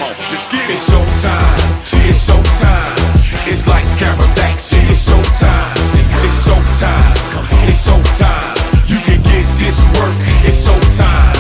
on, let's get it. It's showtime, it's showtime. It's lights, cameras, action. It's showtime, it's showtime, it's showtime. You can get this work, it's showtime.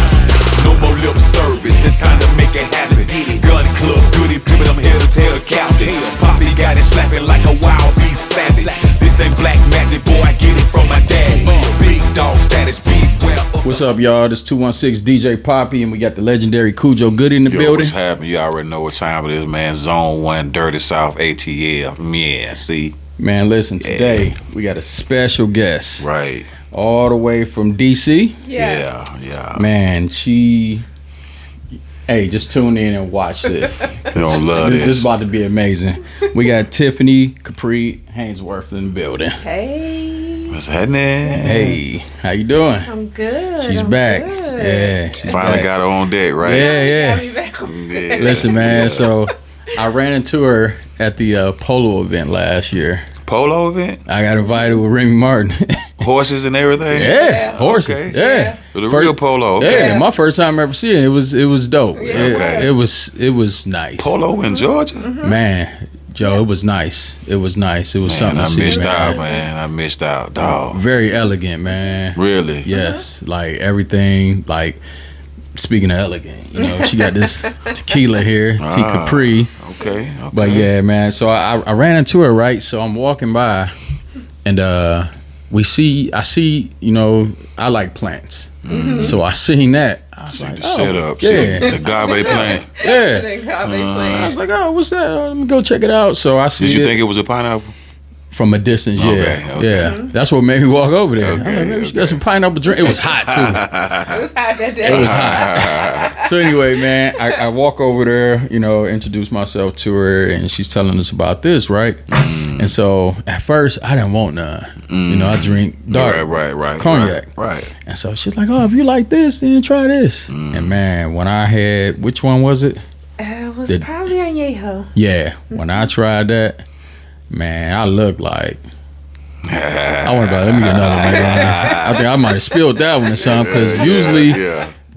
No more lip service, it's time to make it happen. Gun club, goody pimpin', I'm here to tell the captain. Papi got it slapping like a wild beast savage. This ain't black magic, boy, I get it from my daddy. Big dog status, big well. What's up, y'all? This 216 DJ Papi, and we got the legendary Khujo Good in the building. What's happening? You already know what time it is, man. Zone 1, Dirty South ATL. Yeah, see? Man, listen, today we got a special guest. Right. All the way from DC. Yes. Yeah. Man, hey, just tune in and watch this. You don't love this. This is about to be amazing. We got Tiffany Capri Hainesworth in the building. Hey. What's happening? Hey, how you doing? I'm good. She's back. Yeah, she's Finally back. got her on deck, right? Yeah. Yeah. Listen, man, so I ran into her at the polo event last year. Polo event? I got invited with Remy Martin. Horses and everything? Yeah, horses. Okay. Yeah. The real polo. Okay. Yeah, my first time ever seeing it. It was dope. Okay. It was nice. Polo in Georgia? Mm-hmm. Man, Joe, it was nice. It was nice. It was something to see, I missed man. out, man. I missed out, dog. Very elegant, man. Really? Yes, like everything. Like speaking of elegant, you know, she got this tequila here, T Capri. Okay. But yeah, man. So I ran into her, right? So I'm walking by, and I see, you know, I like plants. Mm-hmm. So I seen that. I was like, the setup. Yeah. The agave plant. Yeah. I was like, oh, what's that? Let me go check it out. So I see Did you it think it was a pineapple? from a distance. Yeah. Okay. Yeah. That's what made me walk over there. Okay, I was like, maybe she got some pineapple drink. It was hot, too. It was hot that day. It was hot. So anyway, man, I walk over there, you know, introduce myself to her, and she's telling us about this, right? And so at first, I didn't want none. You know, I drink dark Right. cognac. Right. And so she's like, oh, if you like this, then try this. And man, when I had, which one was it? It was probably Añejo. Yeah, when I tried that, man, I looked like, I went about, let me get another one. I think I might have spilled that one or something, because usually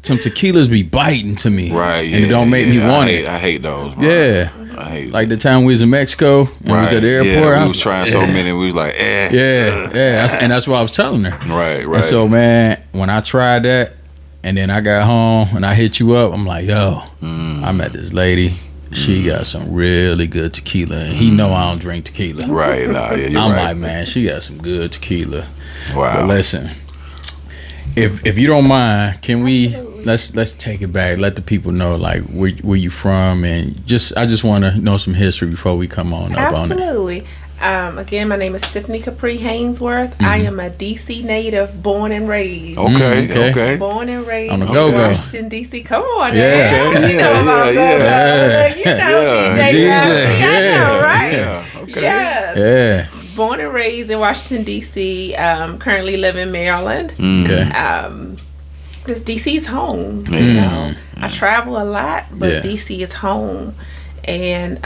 some tequilas be biting to me. Right, and it don't make me want it. I hate those, bro. Yeah. I hate like the time we was in Mexico and we was at the airport. We was trying so many, we was like, Yeah. And that's what I was telling her. Right. And so, man, when I tried that, and then I got home and I hit you up, I'm like, yo, I met this lady. She got some really good tequila, and he know I don't drink tequila. Right, nah, yeah, you're I'm right. like, man, she got some good tequila. Wow. But listen, if you don't mind, can we let's take it back, let the people know like where you from, and I just want to know some history before we come on up on it. Absolutely. Again, my name is Tiffany Capri Hainesworth. I am a DC native, born and raised. Okay. Born and raised On the in go-go. Washington, DC. Come on, Yeah. man. You know about go-go. You know DJ Papi. I know, right? Yeah. Okay. Yes. Yeah. Born and raised in Washington, DC. Currently live in Maryland. Okay. Because DC's home. You know, I travel a lot, but DC is home. And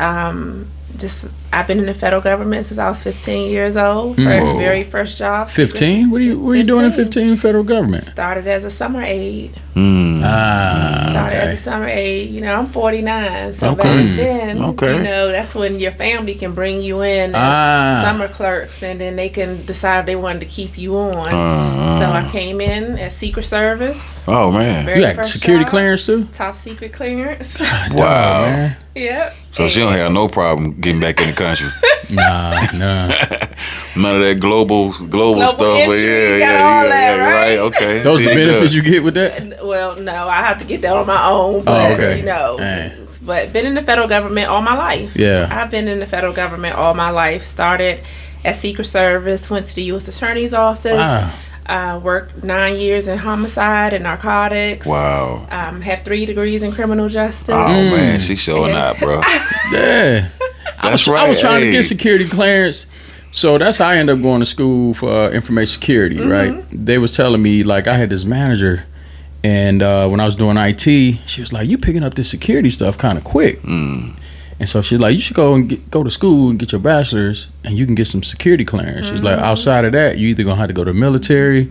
I've been in the federal government since I was 15 years old. Very first job. 15? What are you doing at 15 in federal government? Started as a summer aide. Started As a summer aide. You know, I'm 49, so back then, you know, that's when your family can bring you in as summer clerks, and then they can decide if they wanted to keep you on. So I came in as Secret Service. Oh man, Very you got first security job, clearance too? Top secret clearance. wow. Man. Yep. So she don't have no problem getting back in the country. Nah. None of that global stuff. But you got all that, right? Okay. Those the benefits you get with that? Well, no, I have to get that on my own. But, you know, but been in the federal government all my life. Yeah. I've been in the federal government all my life. Started at Secret Service, went to the U.S. Attorney's Office. Wow. Worked 9 years in homicide and narcotics. Wow. Have 3 degrees in criminal justice. Oh man, she's showing out, bro. Yeah. I was trying to get security clearance. So that's how I ended up going to school for information security, right? They was telling me, like, I had this manager, and when I was doing IT, she was like, you picking up this security stuff kind of quick. And so she's like, you should go to school and get your bachelor's, and you can get some security clearance. She's like, outside of that, you either gonna have to go to the military.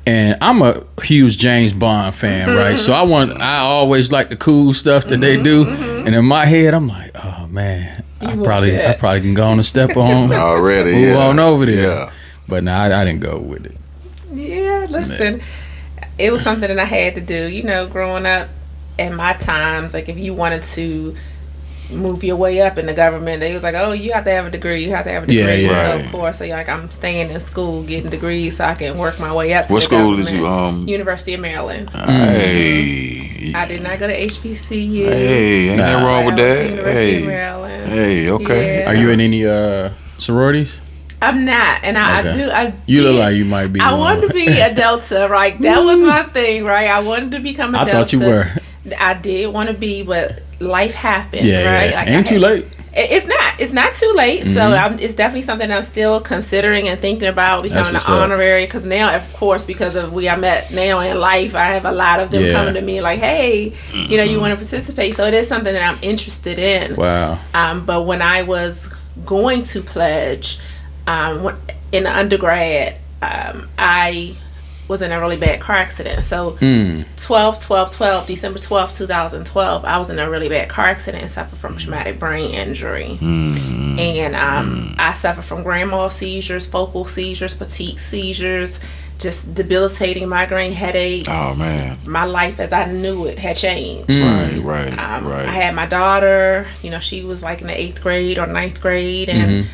And I'm a huge James Bond fan, right? So I always like the cool stuff that they do. And in my head, I'm like, oh man, I probably can go on and step on already. Move on over there. Yeah. But no, I didn't go with it. Yeah, listen, it was something that I had to do. You know, growing up in my times, like if you wanted to move your way up in the government, they was like, oh, you have to have a degree. So of course, so like I'm staying in school, getting degrees, so I can work my way up to what school did you University of Maryland. Hey, I did not go to HBCU. Hey, ain't nothing wrong with that. University of Maryland. Hey, okay. Yeah. Are you in any sororities? I'm not, and You look like you might be. I wanted to be a Delta, right? That was my thing, right? I wanted to become a Delta. I thought you were. I did want to be, but life happened, right? Yeah. Like ain't too late. It's not too late. So it's definitely something I'm still considering and thinking about becoming an honorary. Because now, of course, because of I met now in life, I have a lot of them coming to me like, hey, you know, you want to participate. So it is something that I'm interested in. Wow. But when I was going to pledge, in undergrad, I was in a really bad car accident. So December 12th, 2012, I was in a really bad car accident and suffered from traumatic brain injury. And I suffered from grand mal seizures, focal seizures, fatigue seizures, just debilitating migraine headaches. Oh man. My life as I knew it had changed. Right. I had my daughter, you know, she was like in the 8th grade or 9th grade, and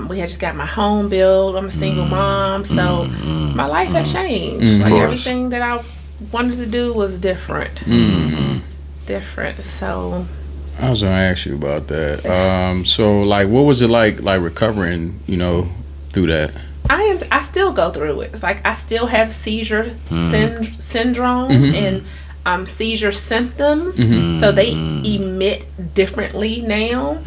we had just got my home built. I'm a single mom, so my life had changed. Like everything that I wanted to do was different. Different. So I was gonna ask you about that. So like, what was it like recovering, you know, through that? I still go through it. It's like I still have seizure syndrome and seizure symptoms, so they emit differently now.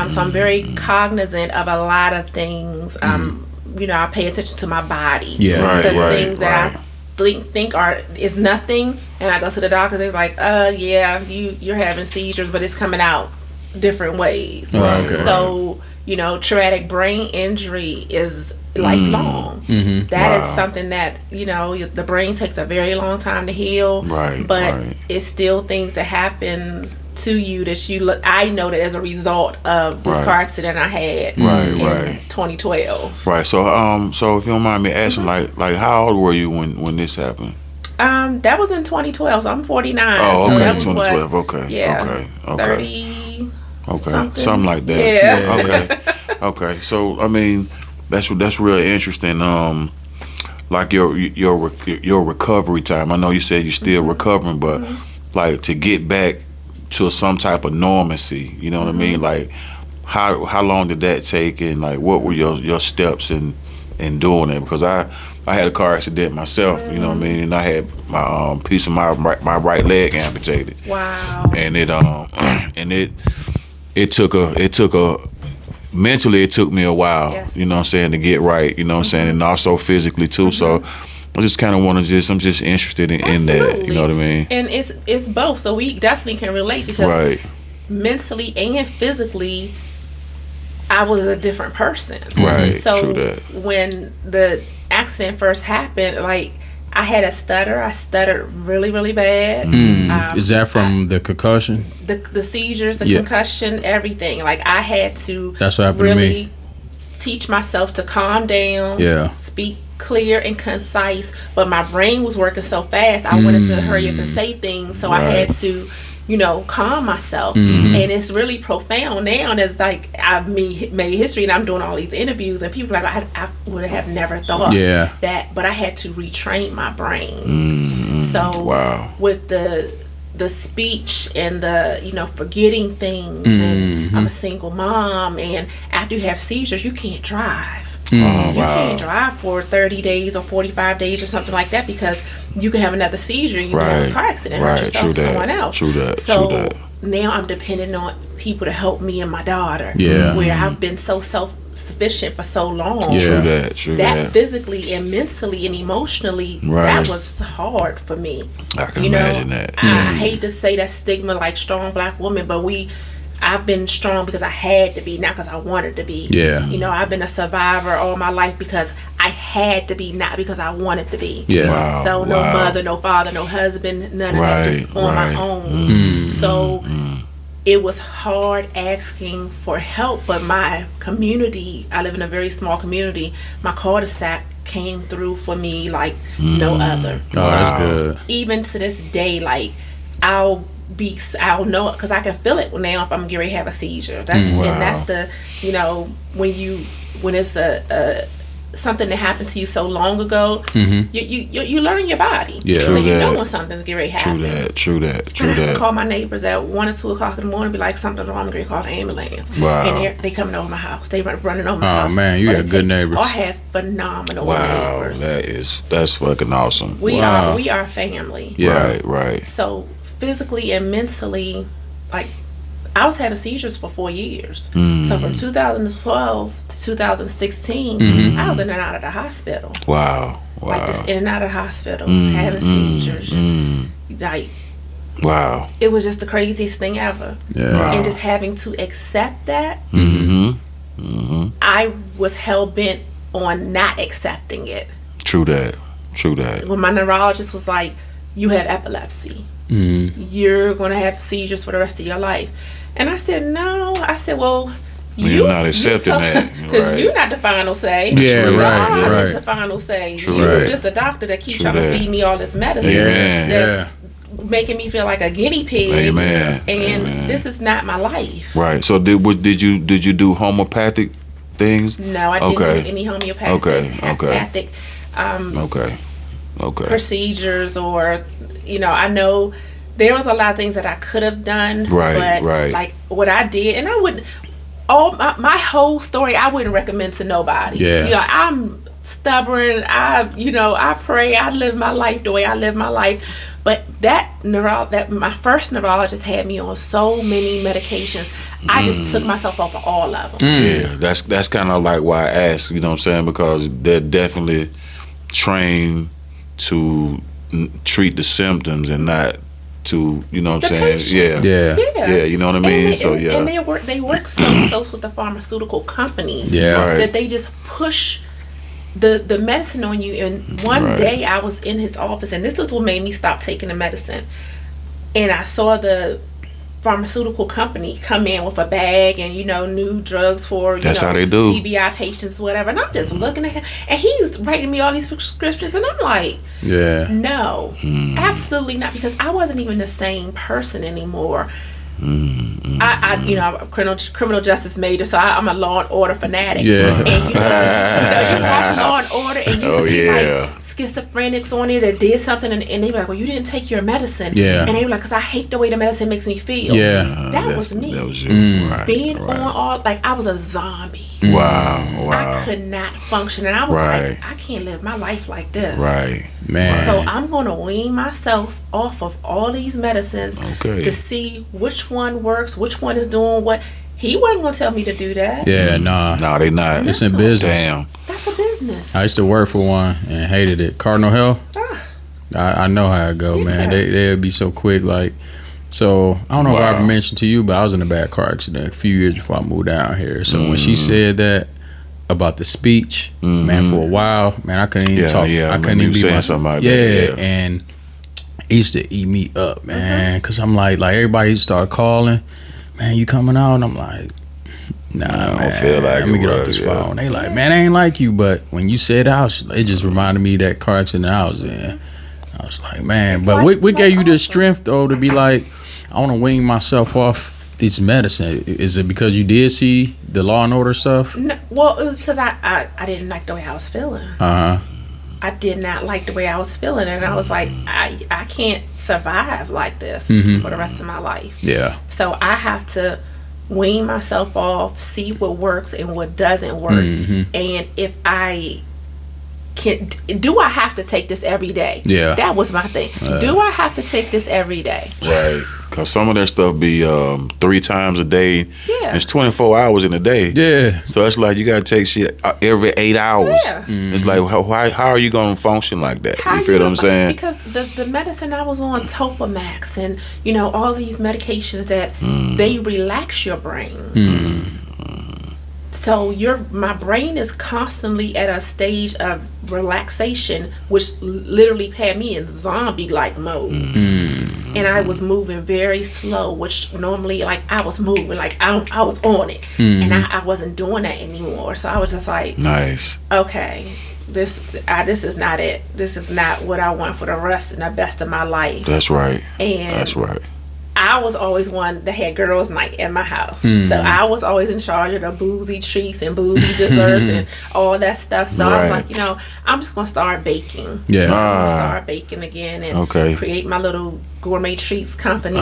So I'm very cognizant of a lot of things. You know, I pay attention to my body. Because things that I think is nothing, and I go to the doctor, they're like, you're having seizures, but it's coming out different ways. So you know, traumatic brain injury is lifelong. That is something that, you know, the brain takes a very long time to heal, but it's still things that happen to you that I know that as a result of this car accident I had in 2012. So if you don't mind me asking, like how old were you when this happened? That was in 2012, so I'm 49. Oh, okay, so that was 2012. What, okay. 30. Something like that. Okay. So I mean, that's really interesting. Like your recovery time. I know you said you're still recovering, but like to get back to some type of normalcy. You know what I mean? Like how long did that take, and like what were your steps in doing it? Because I had a car accident myself. You know what I mean? And I had my piece of my right leg amputated. Wow. And it took a mentally, it took me a while, you know what I'm saying, to get right, you know what I'm saying, and also physically too. So I just kind of want to I'm just interested in that, you know what I mean? And it's both, so we definitely can relate, because mentally and physically, I was a different person. So true that. When the accident first happened, like, I had a stutter. I stuttered really, really bad. Is that from the concussion? The seizures, the concussion, everything. Like, I had to That's what happened really to me. Teach myself to calm down, speak clear and concise. But my brain was working so fast, I wanted to hurry up and say things. So I had to, you know, calm myself. And it's really profound now. It's like I've made history, and I'm doing all these interviews, and people are like, I would have never thought that, but I had to retrain my brain. So with the speech and the, you know, forgetting things, and I'm a single mom, and after you have seizures, you can't drive. You can't drive for 30 days or 45 days or something like that, because you can have another seizure, you can have a car accident, hurt yourself or someone else. So now I'm dependent on people to help me and my daughter, where I've been so self-sufficient for so long. That physically and mentally and emotionally, that was hard for me. I can imagine that. I hate to say that stigma, like strong black woman, but I've been strong because I had to be, not because I wanted to be. You know, I've been a survivor all my life because I had to be, not because I wanted to be. So no mother, no father, no husband, none of that, just on my own. So it was hard asking for help, but my community, I live in a very small community, my cul-de-sac came through for me like no other. Oh, that's good. Even to this day, like I'll know it because I can feel it now if I'm getting ready to have a seizure. And that's the, when it's something that happened to you so long ago, you learn your body. Yeah. So you know when something's getting ready to happen. True that. I call my neighbors at 1 or 2 o'clock in the morning, be like, something's wrong, I'm going to call the ambulance. Wow. And they coming over my house. They running over my house. Oh man, you got good neighbors. I have phenomenal neighbors. That's fucking awesome. We are family. Yeah. Right. So physically and mentally, like, I was having seizures for 4 years. So from 2012 to 2016, I was in and out of the hospital. Wow. Like just in and out of the hospital, having seizures. Just like, wow. It was just the craziest thing ever. Yeah. Wow. And just having to accept that, I was hell bent on not accepting it. True that. When my neurologist was like, "You have epilepsy. You're going to have seizures for the rest of your life." And I said, "No." I said, "Well, you're not accepting that. Because you're not the final say. Yeah, God right. is the final say. True, You're just a doctor that keeps trying to feed me all this medicine. That's making me feel like a guinea pig. Amen. And this is not my life." Right. So did you do homeopathic things? No, I didn't do any homeopathic procedures, or I know there was a lot of things that I could have done, but like what I did, and I wouldn't. My whole story, I wouldn't recommend to nobody. Yeah. I'm stubborn. I pray. I live my life the way I live my life. But my first neurologist had me on so many medications. I just took myself off of all of them. Yeah, that's kind of like why I asked. You know what I'm saying? Because they're definitely trained to treat the symptoms and not to, you know what I'm saying? Yeah, you know what I mean? And they work so close with the pharmaceutical companies that they just push the medicine on you. And one day I was in his office, and this is what made me stop taking the medicine. And I saw the pharmaceutical company come in with a bag and new drugs for how they do. TBI patients, whatever. And I'm just looking at him, and he's writing me all these prescriptions, and I'm like, no, absolutely not, because I wasn't even the same person anymore. I'm a criminal justice major, so I'm a Law and Order fanatic. And you watch Law and Order, and you see like schizophrenics on it that did something, and they were like, "Well, you didn't take your medicine," and they were like, "Because I hate the way the medicine makes me feel." That was me. That was you. Being on all, like, I was a zombie. Wow. I could not function, and I was like, I can't live my life like this. Man. So I'm gonna wean myself off of all these medicines to see which one works, which one is doing what. He wasn't gonna tell me to do that. No, they not. It's in business. Damn. That's a business. I used to work for one and hated it. Cardinal Health. I know how it go, man. They'd be so quick. Like, so I don't know if I ever mentioned to you, but I was in a bad car accident a few years before I moved down here. So when she said that about the speech, man, for a while, man, I couldn't even talk. I couldn't even be myself. And it used to eat me up, man, because I'm like everybody start calling, man, you coming out? And I'm like, nah, man, I don't feel like let me get off this phone. They like, man, I ain't like you, but when you said it just reminded me of that car accident I was in. I was like, man, but what gave you the strength though to be like, I want to wean myself off this medicine? Is it because you did see the Law and Order stuff? No, well, it was because I didn't like the way I was feeling. I did not like the way I was feeling, and I was like, I can't survive like this for the rest of my life. So I have to wean myself off, see what works and what doesn't work, and if I do I have to take this every day? That was my thing. Do I have to take this every day? Right. Because some of their stuff be 3 times a day. It's 24 hours in a day. So it's like you got to take shit every 8 hours. It's like, how are you going to function like that? You feel what I'm saying? Because the medicine I was on, Topamax, and all these medications that they relax your brain. So my brain is constantly at a stage of relaxation, which literally had me in zombie-like mode. and I was moving very slow, which normally like I was moving like I was on it, and I wasn't doing that anymore. So I was just like, nice. Okay, this is not it. This is not what I want for the rest and the best of my life. That's right. And that's right. I was always one that had girls' night in my house. So I was always in charge of the boozy treats and boozy desserts and all that stuff. So I was like, I'm just going to start baking. Yeah. I'm going to start baking again and create my little gourmet treats company.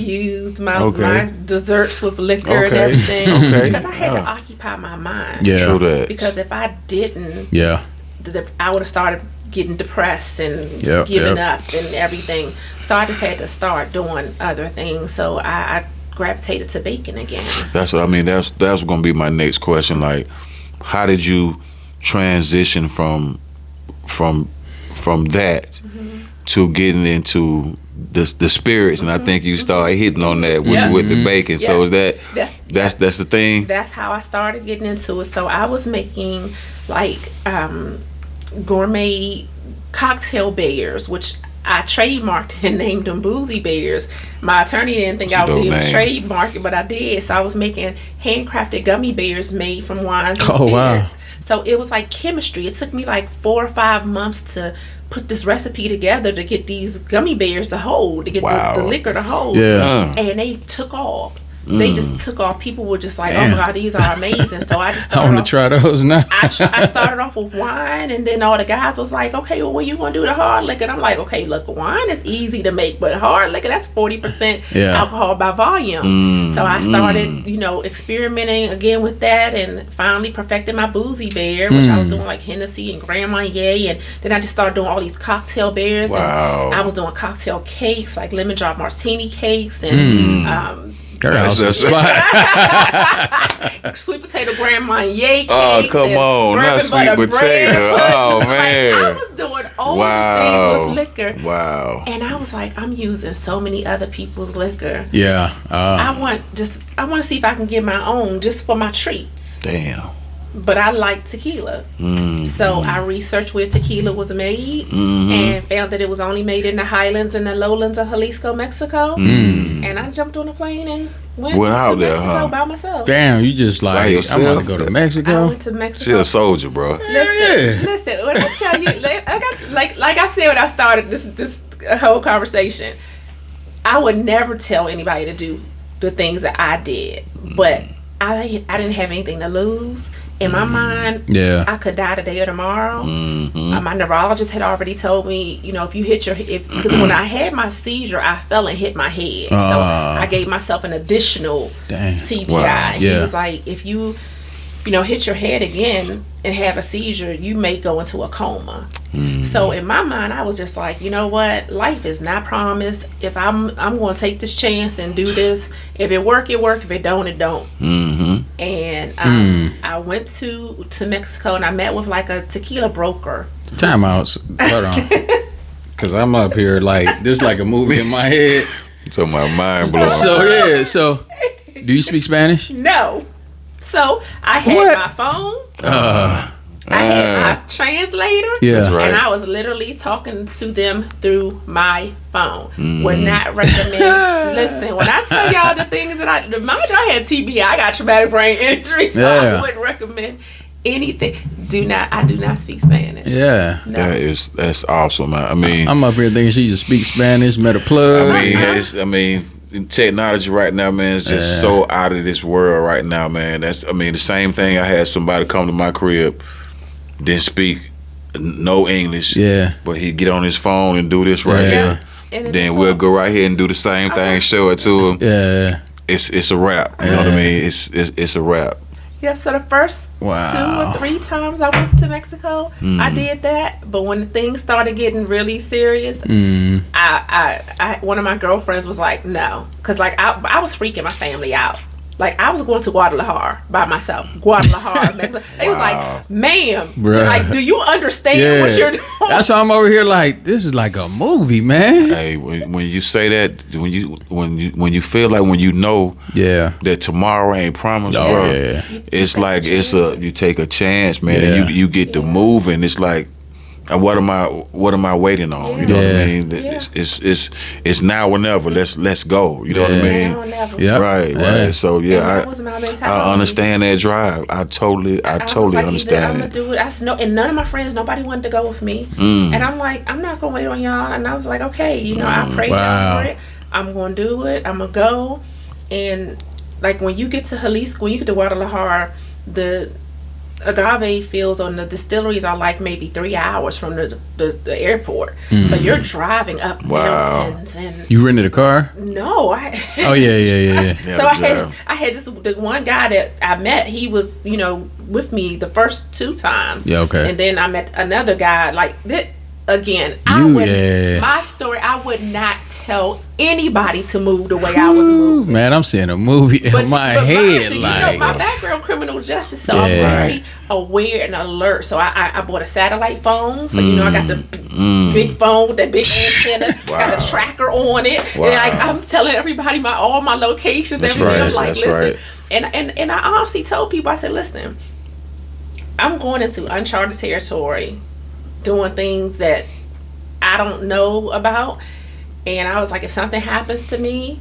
Used my desserts with liquor and everything. Because I had to occupy my mind. Yeah. True that. Because if I didn't, I would have started getting depressed and giving up and everything. So I just had to start doing other things. So I gravitated to baking again. That's what I mean. That's going to be my next question. Like, how did you transition from that to getting into the spirits? And I think you started hitting on that with the baking. So is that's the thing? That's how I started getting into it. So I was making like gourmet cocktail bears, which I trademarked and named them Boozy Bears. My attorney didn't think I would be able to trademark it, but I did. So I was making handcrafted gummy bears made from wines and spirits. Wow. So it was like chemistry. It took me like 4 or 5 months to put this recipe together to get these gummy bears to hold, to get the liquor to hold. Yeah. And they took off. They just took off. People were just like, "Oh my God, these are amazing!" So I just started. I want to try those now. I started off with wine, and then all the guys was like, "Okay, well, when you gonna do the hard liquor?" And I'm like, "Okay, look, wine is easy to make, but hard liquor, that's 40% alcohol by volume." So I started, experimenting again with that, and finally perfected my Boozy Bear, which I was doing like Hennessy and Grand Marnier, and then I just started doing all these cocktail bears. Wow. And I was doing cocktail cakes, like lemon drop martini cakes, and sweet potato Grand Marnier cakes. Oh, come on, not sweet potato. Oh man, I was doing all the things with liquor. Wow. And I was like, I'm using so many other people's liquor. Yeah. I want to see if I can get my own just for my treats. Damn. But I like tequila. So I researched where tequila was made and found that it was only made in the highlands and the lowlands of Jalisco, Mexico. And I jumped on a plane and went out to there, Mexico by myself. Damn, you just like, I want to go to Mexico. I went to Mexico. She a soldier, bro. Listen, when I tell you, like I said when I started this whole conversation, I would never tell anybody to do the things that I did. But I didn't have anything to lose. In my mind, I could die today or tomorrow. My neurologist had already told me, if you hit because when I had my seizure, I fell and hit my head. So I gave myself an additional TBI. Wow. He was like, if you, hit your head again and have a seizure, you may go into a coma. So in my mind, I was just like, you know what? Life is not promised. If I'm going to take this chance and do this. If it work, it work. If it don't, it don't. And I went to Mexico and I met with like a tequila broker. Timeouts. Hold on. Because I'm up here like, this like a movie in my head. So my mind blowing. So do you speak Spanish? No. So I had my phone. I had my translator, and I was literally talking to them through my phone. Would not recommend. Listen, when I tell y'all the things that I had TBI, I got traumatic brain injury, so I wouldn't recommend anything. I do not speak Spanish. Yeah, no. That's awesome. I mean, I'm up here thinking she just speaks Spanish. Met a plug. I mean. Technology right now, man, is just so out of this world right now, man. The same thing. I had somebody come to my crib, didn't speak no English, but he'd get on his phone and do this right here. Then we'll go right here and do the same thing, show it to him. Yeah, it's a wrap. You know what I mean? It's a wrap. Yeah, so the first 2 or 3 times I went to Mexico, I did that. But when things started getting really serious, I one of my girlfriends was like, no. Because like I was freaking my family out. Like, I was going to Guadalajara by myself. Guadalajara, Mexico. They was like, ma'am, like, do you understand what you're doing? That's why I'm over here like, this is like a movie, man. Hey, when you say that, when you feel like when you know that tomorrow ain't promised, bro, it's like you take a chance, man, and you get to move, and it's like And what am I waiting on? You know what I mean? It's now or never. Let's go. You know what I mean? Now or never. Yep. Right. So that was my mentality. I understand that drive. I totally understand I'm gonna do it. And none of my friends, nobody wanted to go with me. And I'm like, I'm not gonna wait on y'all. And I was like, okay, I prayed for it. I'm gonna do it. I'm gonna go. And like when you get to Jalisco, when you get to Guadalajara, the agave fields on the distilleries are like maybe 3 hours from the airport. So you're driving up mountains. And you rented a car? No, Oh yeah. So I had the one guy that I met. He was with me the first 2 times. Yeah, okay. And then I met another guy like that. Again, my story, I would not tell anybody to move the way I was moving. Man, I'm seeing a movie in my head. My background criminal justice, so I'm very aware and alert. So I bought a satellite phone. So I got the big phone with that big antenna, got a tracker on it. And I'm telling everybody all my locations, everything. I'm like, listen. And I honestly told people, I said, listen, I'm going into uncharted territory, doing things that I don't know about, and I was like, if something happens to me,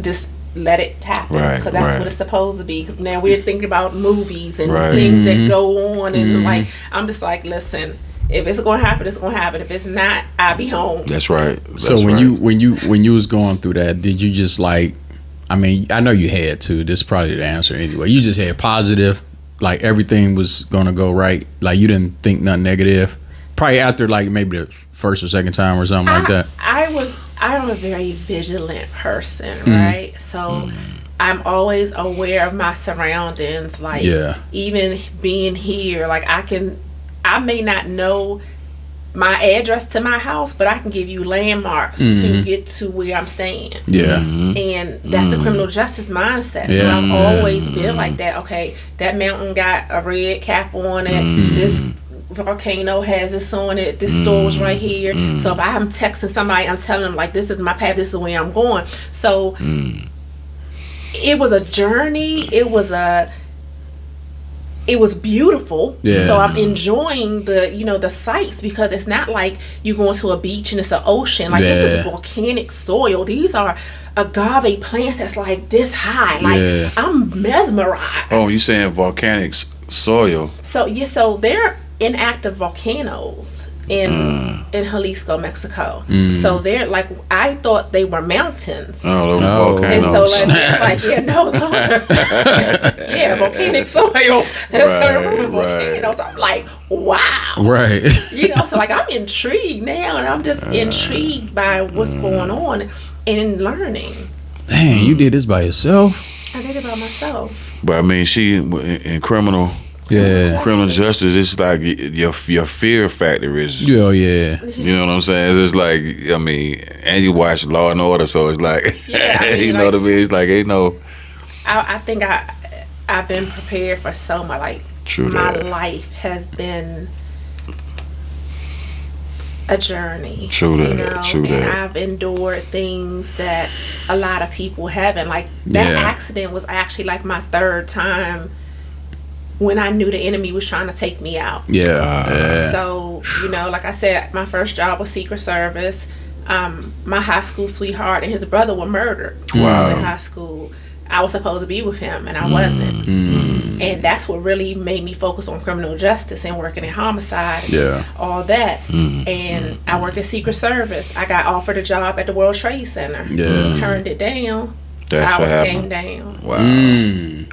just let it happen, because that's what it's supposed to be. Because now we're thinking about movies and things that go on, and like I'm just like, listen, if it's gonna happen, it's gonna happen. If it's not, I'll be home. That's right. So when you was going through that, did you just like? I mean, I know you had to. This is probably the answer anyway. You just had positive. Like everything was gonna go right. Like you didn't think nothing negative. Probably after like maybe the first or second time or something like that. I'm a very vigilant person, right? So I'm always aware of my surroundings. Like even being here, like I may not know my address to my house, but I can give you landmarks to get to where I'm staying. And that's the criminal justice mindset. So I've always been like that. Okay, that mountain got a red cap on it. This volcano has this on it. This store was right here. So if I'm texting somebody, I'm telling them like, this is my path, this is where I'm going. So it was a journey. It was beautiful. So I'm enjoying the sights, because it's not like you going to a beach and it's an ocean. Like this is volcanic soil. These are agave plants that's like this high. Like I'm mesmerized. Oh, you saying volcanic soil? So they're inactive volcanoes in Jalisco, Mexico. So they're like, I thought they were mountains. Oh, those volcanoes. And so those are volcanic soil. That's volcanoes. I'm like, wow. Right. So like I'm intrigued now, and I'm just intrigued by what's going on and learning. Dang, you did this by yourself? I did it by myself. But I mean, she in criminal justice, it's like your fear factor is. You know what I'm saying? It's just like, I mean, and you watch Law and Order, so it's like, you know what I mean? It's like, ain't no. I think I've been prepared for so much. Like, my life has been a journey. True that. And I've endured things that a lot of people haven't. Like, that accident was actually like my 3rd time when I knew the enemy was trying to take me out. So, like I said, my first job was Secret Service. My high school sweetheart and his brother were murdered when I was in high school. I was supposed to be with him, and I wasn't. And that's what really made me focus on criminal justice and working in homicide and all that. And I worked at Secret Service. I got offered a job at the World Trade Center. Turned it down. Towers came down.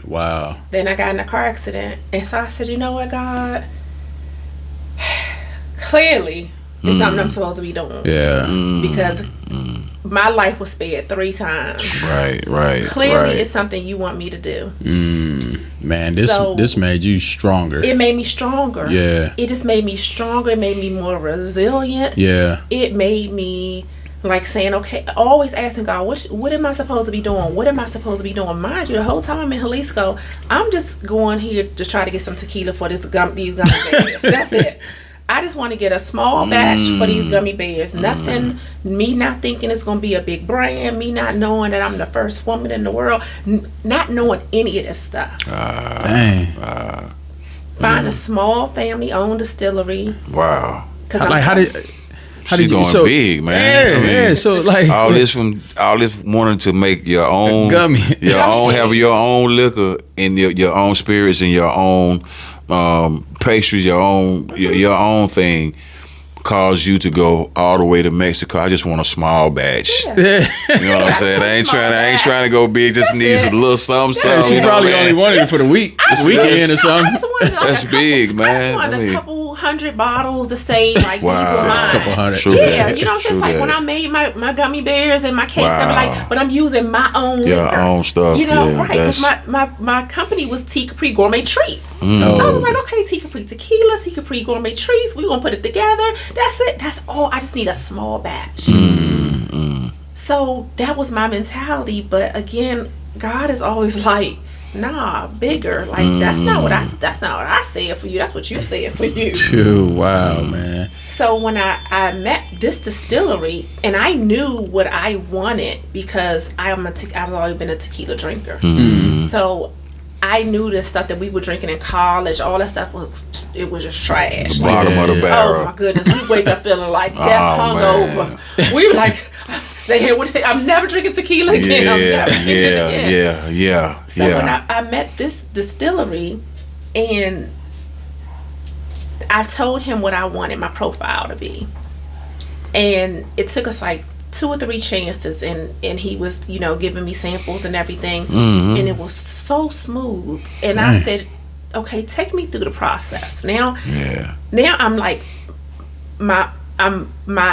Wow. Then I got in a car accident. And so I said, you know what, God? Clearly, it's something I'm supposed to be doing. Because my life was spared 3 times. Right. Clearly, it's something you want me to do. Man, this made you stronger. It made me stronger. It just made me stronger. It made me more resilient. It made me like saying, okay, always asking God, what am I supposed to be doing? What am I supposed to be doing? Mind you, the whole time I'm in Jalisco, I'm just going here to try to get some tequila for these gummy bears. That's it. I just want to get a small batch for these gummy bears. Nothing, me not thinking it's going to be a big brand, me not knowing that I'm the first woman in the world, not knowing any of this stuff. Dang. Find a small family-owned distillery. Wow. Like, how did you going so big, man? Yeah, I mean, yeah. So like all this wanting to make your own gummy, have your own liquor and your own spirits and your own pastries, your own thing. Cause you to go all the way to Mexico. I just want a small batch. Yeah. You know what I'm saying? I ain't trying to go big. Just need a little something. Yeah, she probably only wanted it for the weekend or something. That's big, man. I just wanted a couple 100 bottles to save, like, a couple hundred. Yeah, you know what I'm saying? It's like when I made my gummy bears and my cakes, I'm like, but I'm using my own liquor. Own stuff. You know, right? Because my company was Tea Capri Gourmet Treats. So I was like, okay, Tea Capri Tequila, Tea Capri Gourmet Treats. We're gonna put it together. That's it. That's all. I just need a small batch. So that was my mentality. But again, God is always like, nah, bigger. Like that's not what I said for you. That's what you said for you. Wow, man. So when I met this distillery, and I knew what I wanted because I've always been a tequila drinker. So I knew the stuff that we were drinking in college, all that stuff was just trash. The bottom of the barrel. Oh my goodness, we wake up feeling like death hungover. We were like, I'm never drinking tequila again. I'm never drinking it again. So when I met this distillery, and I told him what I wanted my profile to be, and it took us like 2 or 3 chances, and he was, giving me samples and everything, and it was so smooth. And I said, okay, take me through the process. Now I'm like, my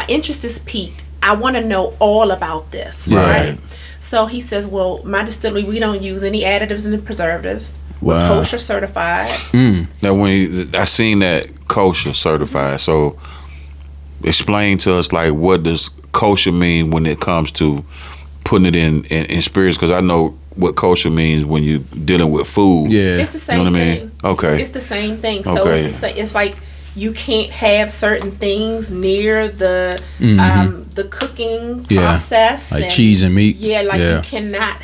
interest is piqued. I want to know all about this, right? So he says, well, my distillery, we don't use any additives and preservatives. We're kosher certified. Now, when I seen that kosher certified, so explain to us, like, what does kosher mean when it comes to putting it in spirits? Because I know what kosher means when you're dealing with food. Yeah, it's the same you know what thing. I mean? Okay, it's the same thing. So it's like you can't have certain things near the cooking process, like cheese and meat. Yeah, like you cannot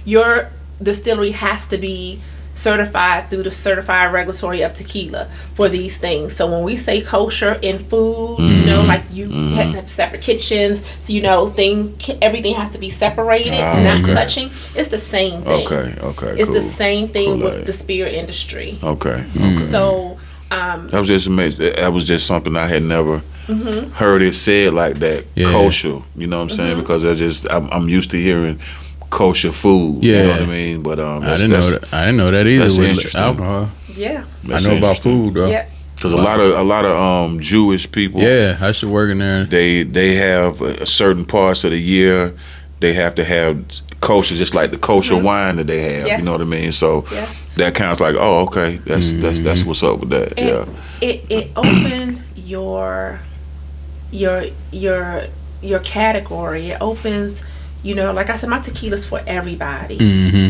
your distillery has to be certified through the certified regulatory of tequila for these things. So when we say kosher in food, like you have to have separate kitchens, so everything has to be separated, not touching. It's the same thing. Okay. It's the same thing with the spirit industry. Okay. So that was just amazing. That was just something I had never heard it said like that. Kosher, you know what I'm saying? Because I'm used to hearing kosher food. You know what I mean? But I didn't know that either. That's with interesting. Alcohol. Yeah, I know about food though. Yeah. Because a lot of Jewish people. Yeah, I should work in there. They have certain parts of the year they have to have kosher, just like the kosher wine that they have. Yes. You know what I mean? So that kind of like, oh, okay, that's what's up with that. And it opens your category. It opens. Like I said, my tequila's for everybody.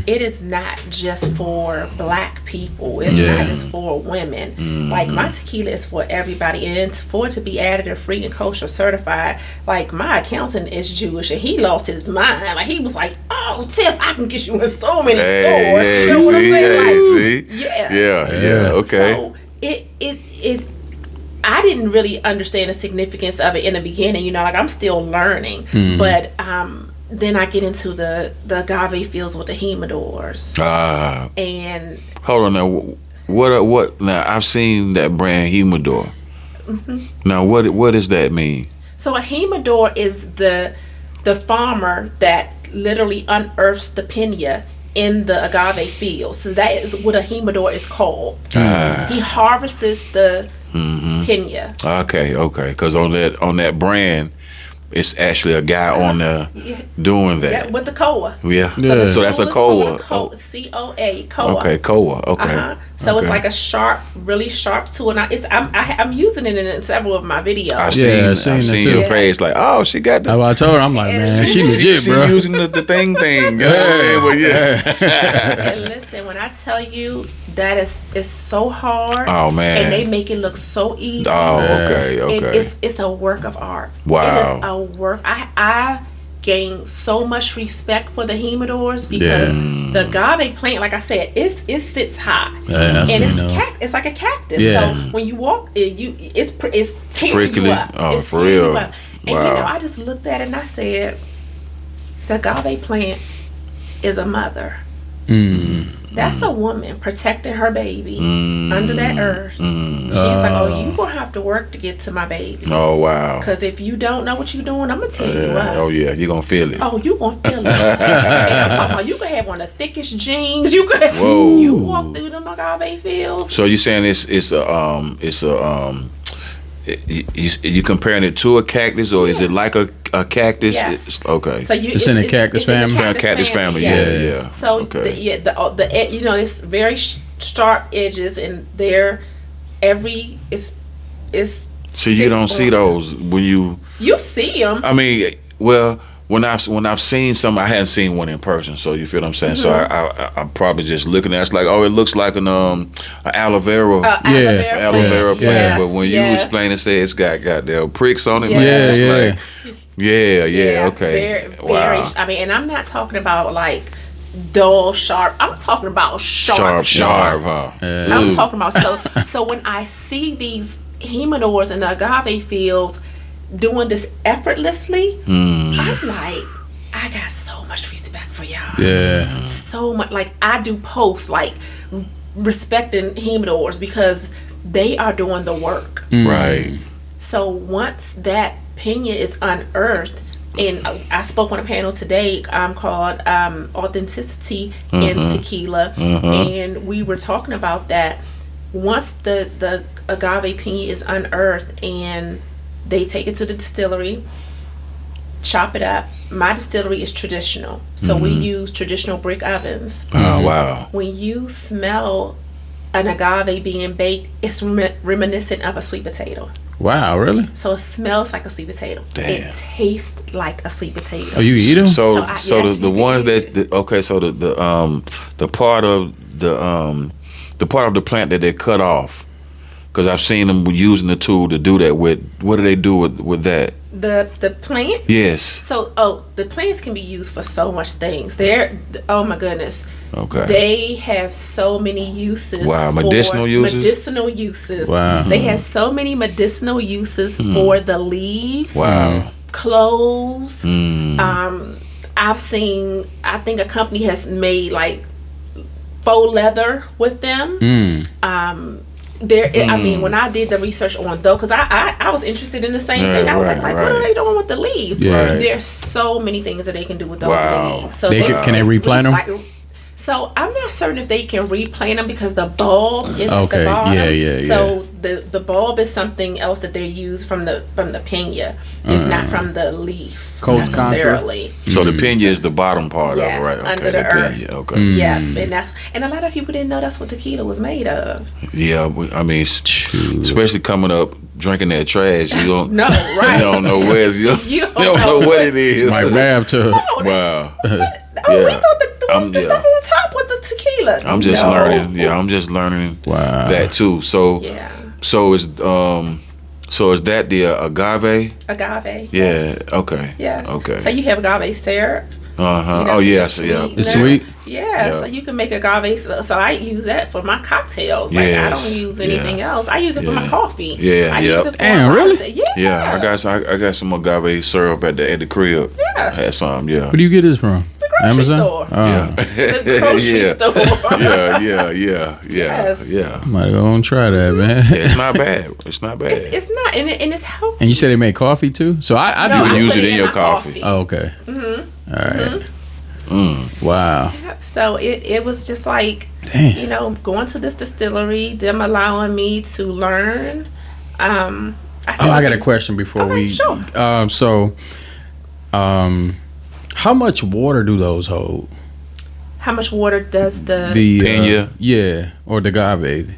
It is not just for black people. It's not just for women. Like my tequila is for everybody, and for it to be additive free and kosher certified. Like my accountant is Jewish, and he lost his mind. Like he was like, "Oh, Tiff, I can get you in so many stores." You know what I'm saying? Yeah. Okay. So it. I didn't really understand the significance of it in the beginning. Like I'm still learning, but then I get into the agave fields with the humidors. And hold on now, what? Now I've seen that brand humidor. Now what does that mean? So a humidor is the farmer that literally unearths the piña in the agave field. So that is what a humidor is called. He harvests the piña. Okay. Because on that brand, it's actually a guy on there doing that. Yeah, with the koa. Yeah. So that's a koa. COA. Koa. Okay, koa. Okay. So it's like a really sharp tool. And I'm using it in several of my videos. I've seen your praise. Like, oh, she got the. I told her, I'm like, man, she legit, bro. She using the thing. And listen, when I tell you that is so hard. Oh man. And they make it look so easy. Oh, okay. It's a work of art. Wow. It is a work. I gained so much respect for the humidors because the agave plant, like I said, it sits high, and it's like a cactus. So when you walk, it's tearing you up. Oh, it's for real? And I just looked at it and I said, the agave plant is a mother. That's a woman protecting her baby under that earth. She's like, oh, you gonna have to work to get to my baby. Oh, wow. Because if you don't know what you're doing, I'm gonna tell you what. Oh, yeah, you're gonna feel it. Oh, you gonna feel it. I'm talking about, you could have one of the thickest jeans. You could. You walk through them agave fields. So you're saying you comparing it to a cactus, or is it like a cactus? Yes. Okay. So it's in the cactus family. Cactus family. Yes. Yeah. So the you know, it's very sharp edges, and it's. So you don't see those when you see them. I mean, well, when I've seen some, I hadn't seen one in person. So you feel what I'm saying? So I'm probably just looking at it, it's like, oh, it looks like an aloe vera. Aloe vera plant. But when you explain it, say it's got goddamn pricks on it, man. It's like, okay. Very. I mean, and I'm not talking about like dull, sharp. I'm talking about sharp. Huh? I'm talking about so when I see these humidors in the agave fields doing this effortlessly, I'm like, I got so much respect for y'all. Yeah. So much. Like, I do posts like respecting humidors because they are doing the work. Right. So once that pena is unearthed, and I spoke on a panel today called Authenticity in Tequila, and we were talking about that. Once the agave pena is unearthed and they take it to the distillery, chop it up. My distillery is traditional, so we use traditional brick ovens. Oh, wow. When you smell an agave being baked, it's reminiscent of a sweet potato. Wow, really? So it smells like a sweet potato. Damn. It tastes like a sweet potato. Oh, you eat them? So yes, the ones so the part of the part of the plant that they cut off, because I've seen them using the tool to do that with. What do they do with that? The plant? Yes. So the plants can be used for so much things. Oh my goodness. Okay. They have so many uses. Wow, medicinal uses? Medicinal uses. Wow. They have so many medicinal uses for the leaves. Wow. Cloves. I've seen, I think a company has made like faux leather with them. I mean, when I did the research on those, because I was interested in the same thing. I was like, what are they doing with the leaves? Yeah. There's so many things that they can do with those leaves. So can they replant them? So I'm not certain if they can replant them because the bulb is at the bottom. So the bulb is something else that they use from the pena. It's not from the leaf necessarily. So the pena is the bottom part of it, right? Okay, under the earth. Pena, okay. Yeah, and a lot of people didn't know that's what tequila was made of. Yeah, I mean, especially coming up drinking that trash, you don't. No, right? You don't know where it's, you don't know what it is. My bathtub. Wow. We thought the stuff on top was the tequila. I'm just learning. Yeah, I'm just learning that too. So is that the agave? Agave. Yeah. Yes. Okay. Yes. Okay. So you have agave syrup. Oh yes. Yeah. It's sweet. Yeah. So you can make agave. So I use that for my cocktails. Like I don't use anything else. I use it for my coffee. Yeah. Really? Yeah. I got some agave syrup at the crib. Yes. I had some. Yeah. Where do you get this from? Amazon? Store. The grocery store. Yeah. Yeah. Might go and try that, man. Yeah, it's not bad. It's not bad. It's not, and it's healthy. And you said they make coffee too? So I do use it in your coffee. Oh, okay. All right. Wow. Yeah, so it was just like, going to this distillery, them allowing me to learn. I got a question before we. Sure. How much water do those hold? How much water does the pena? Or the agave?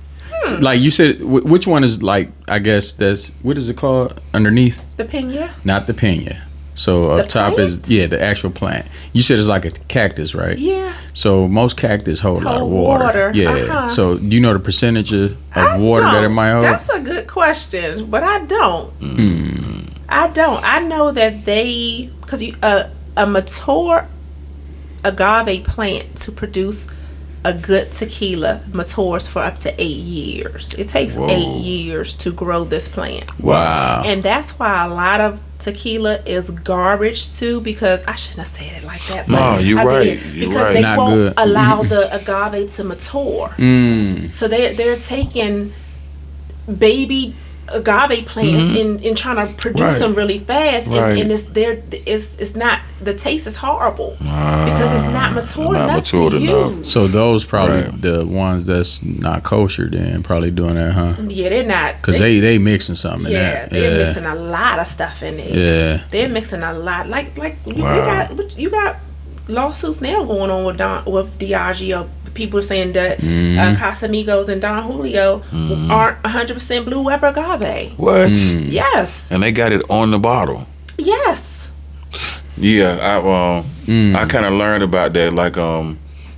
Like you said, which one is like? I guess that's what is it called underneath? The pena. Not the pena. So up top is the actual plant. You said it's like a cactus, right? Yeah. So most cactus hold a lot of water. Yeah. So do you know the percentage of water that it might hold? That's a good question, but I don't. I don't. I know that because a mature agave plant to produce a good tequila matures for up to 8 years. It takes 8 years to grow this plant. Wow. And that's why a lot of tequila is garbage too, because I shouldn't have said it like that. No, you're right. You're because right. they Not won't good. allow the agave to mature. So they're taking baby agave plants and trying to produce them really fast, and it's not, the taste is horrible because it's not mature enough to use. So those probably the ones that's not kosher then probably doing that, huh? Yeah, they're not, because they mixing something in that. They're mixing a lot of stuff in there. They're mixing a lot, like you got lawsuits now going on with Diageo. People are saying that Casamigos and Don Julio aren't 100% Blue Weber agave. What? Yes. And they got it on the bottle. Yes. Yeah, I kind of learned about that. Like,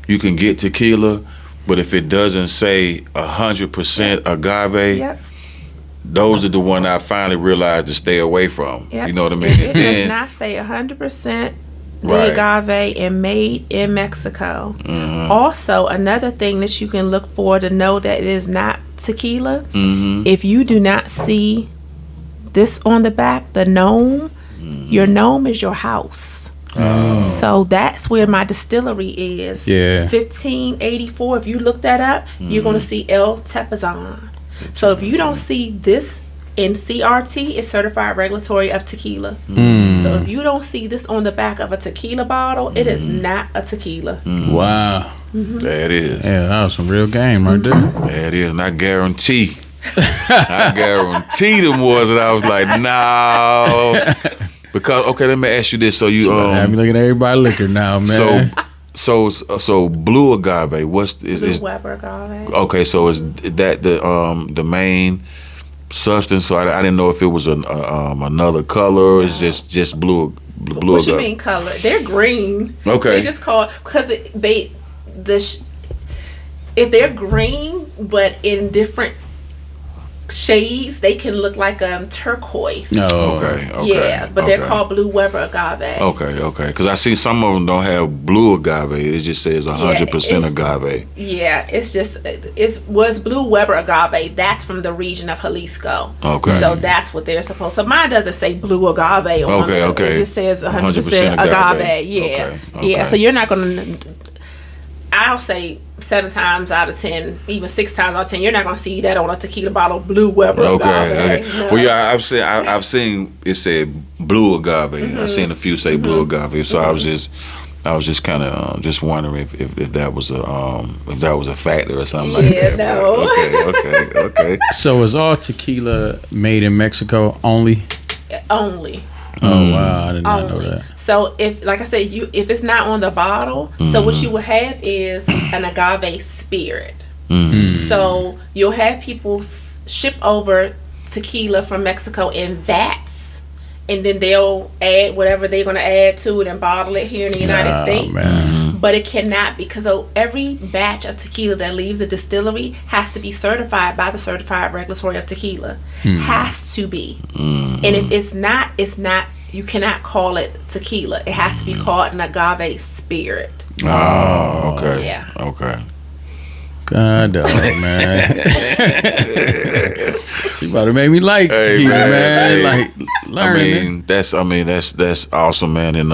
you can get tequila, but if it doesn't say 100% agave, those are the one I finally realized to stay away from. You know what I mean? It does not say 100% the agave and made in Mexico. Also, another thing that you can look for to know that it is not tequila, if you do not see this on the back, the gnome, your gnome is your house. So that's where my distillery is. 1584. If you look that up, you're going to see El Tepazon. So if you don't see this in CRT, it's Certified Regulatory of Tequila. So if you don't see this on the back of a tequila bottle, it is not a tequila. Wow. There it is. Yeah, that was some real game right there. There it is. And I guarantee them was that I was like, no. Because, okay, let me ask you this. So you I'm looking at everybody liquor now, man. So blue agave, Blue Weber agave. Okay, so is that the main substance? So I didn't know if it was another color, or it's just blue What agave. you mean color? They're green. Okay. They just call, because if they're green but in different shades, they can look like turquoise. Okay. Yeah, but they're called Blue Weber agave. Okay. Because I see some of them don't have blue agave. It just says 100% agave. Yeah, it was Blue Weber agave. That's from the region of Jalisco. Okay. So that's what they're supposed. So mine doesn't say blue agave on it. Okay. It just says 100% agave. Yeah. Yeah. So you're not gonna. I'll say 7 times out of 10, even 6 times out of 10, you're not gonna see that on a tequila bottle, Blue Weber agave. No. Well, yeah, I've seen it said blue agave. I've seen a few say blue agave. So I was just kind of just wondering if that was a factor or something like that. No. Okay. So is all tequila made in Mexico only? Only. Oh wow, I did not know that. So if, like I said, if it's not on the bottle, so what you will have is an agave spirit. So you'll have people ship over tequila from Mexico in vats, and then they'll add whatever they're going to add to it and bottle it here in the United States. Man. But it cannot, because every batch of tequila that leaves a distillery has to be certified by the Certified Regulatory of Tequila. Has to be. And if it's not, you cannot call it tequila. It has to be called an agave spirit. Oh, okay. Yeah. Okay. God dog, man. She about to make me like tequila, man. Like learning. That's awesome, man. And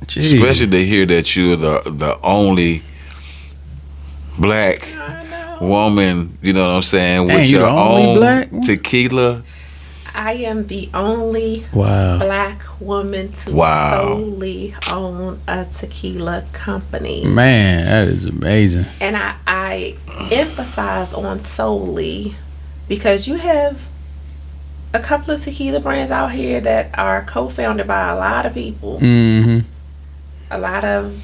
especially to hear that you're the only black woman, you know what I'm saying, with your own tequila. I am the only black woman to solely own a tequila company. Man, that is amazing. And I emphasize on solely because you have a couple of tequila brands out here that are co-founded by a lot of people. A lot of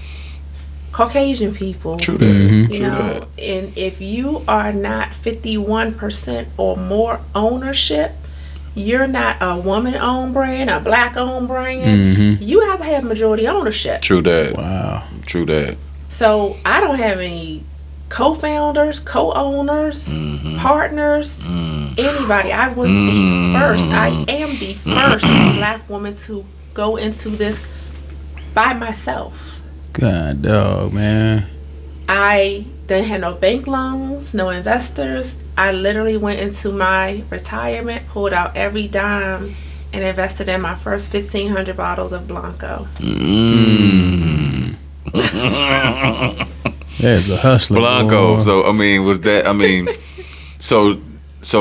Caucasian people. True that. You know, and if you are not 51% or more ownership, you're not a woman-owned brand, a black-owned brand. You have to have majority ownership. True that. Wow. True that. So I don't have any co-founders, co-owners, partners, anybody. I was the first. I am the first black woman to go into this by myself. God dog, man. I didn't have no bank loans, no investors. I literally went into my retirement, pulled out every dime, and invested in my first 1,500 bottles of Blanco. There's a hustler. Blanco. Boy. So I mean, was that? I mean, so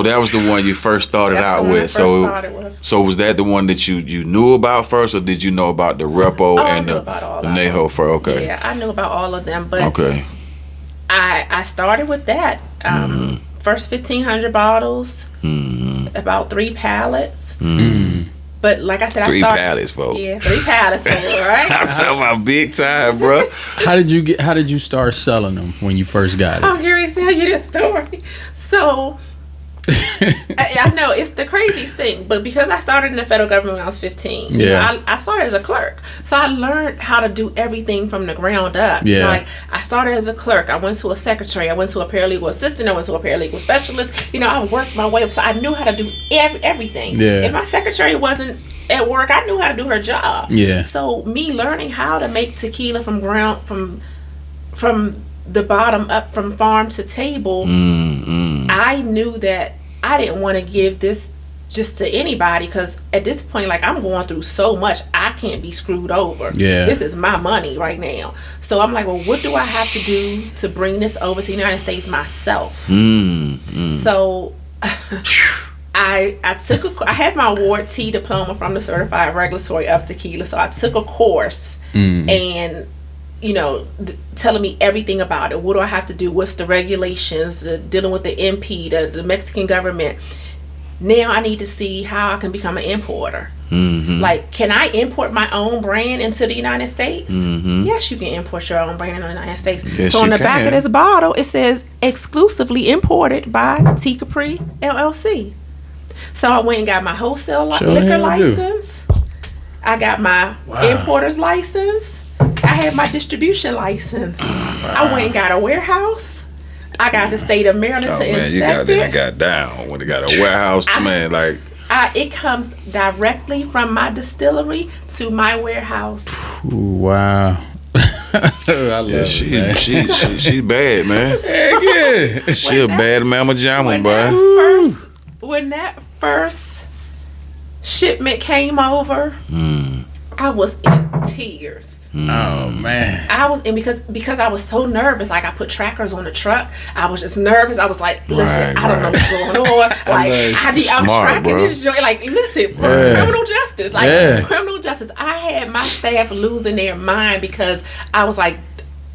that was the one you first started out with. So was that the one that you knew about first, or did you know about the Repo and the Neho first? Okay. Yeah, I knew about all of them, but okay. I started with that. First 1,500 bottles, about 3 pallets. But like I said, 3 pallets, folks. Yeah, 3 pallets, right? I'm talking about big time, bro. How did you start selling them when you first got it? I'm curious to tell you this story. So I know it's the craziest thing, but because I started in the federal government when I was 15, you know, I started as a clerk, so I learned how to do everything from the ground up. Yeah. Like I started as a clerk. I went to a secretary. I went to a paralegal assistant. I went to a paralegal specialist. You know, I worked my way up, so I knew how to do everything. Yeah. If my secretary wasn't at work, I knew how to do her job. Yeah. So me learning how to make tequila from the bottom up, from farm to table, I knew that I didn't want to give this just to anybody, because at this point, like, I'm going through so much, I can't be screwed over. Yeah. This is my money right now. So I'm like, well, what do I have to do to bring this over to the United States myself? So I had my Ward T diploma from the Certified Regulatory of Tequila, so I took a course and, you know, telling me everything about it. What do I have to do? What's the regulations? Dealing with the MP, the Mexican government. Now I need to see how I can become an importer. Like, can I import my own brand into the United States? Yes, you can import your own brand into the United States. Yes, so on the you back can. of this bottle, it says exclusively imported by Tiffany Capri LLC. So I went and got my wholesale liquor license. I got my importer's license. I had my distribution license. I went and got a warehouse. I got the state of Maryland to inspect you got it. that got down when they got a warehouse, man. Like, it comes directly from my distillery to my warehouse. Ooh, wow. I love she bad, man. Heck yeah. She a bad mama jamma, boy. When that first shipment came over, I was in tears. Oh man. I was in because I was so nervous. Like, I put trackers on the truck. I was just nervous. I was like, listen, I don't know what's going on. Like, I'm tracking this joint. Like, listen, criminal justice. Like, criminal justice. I had my staff losing their mind because I was like,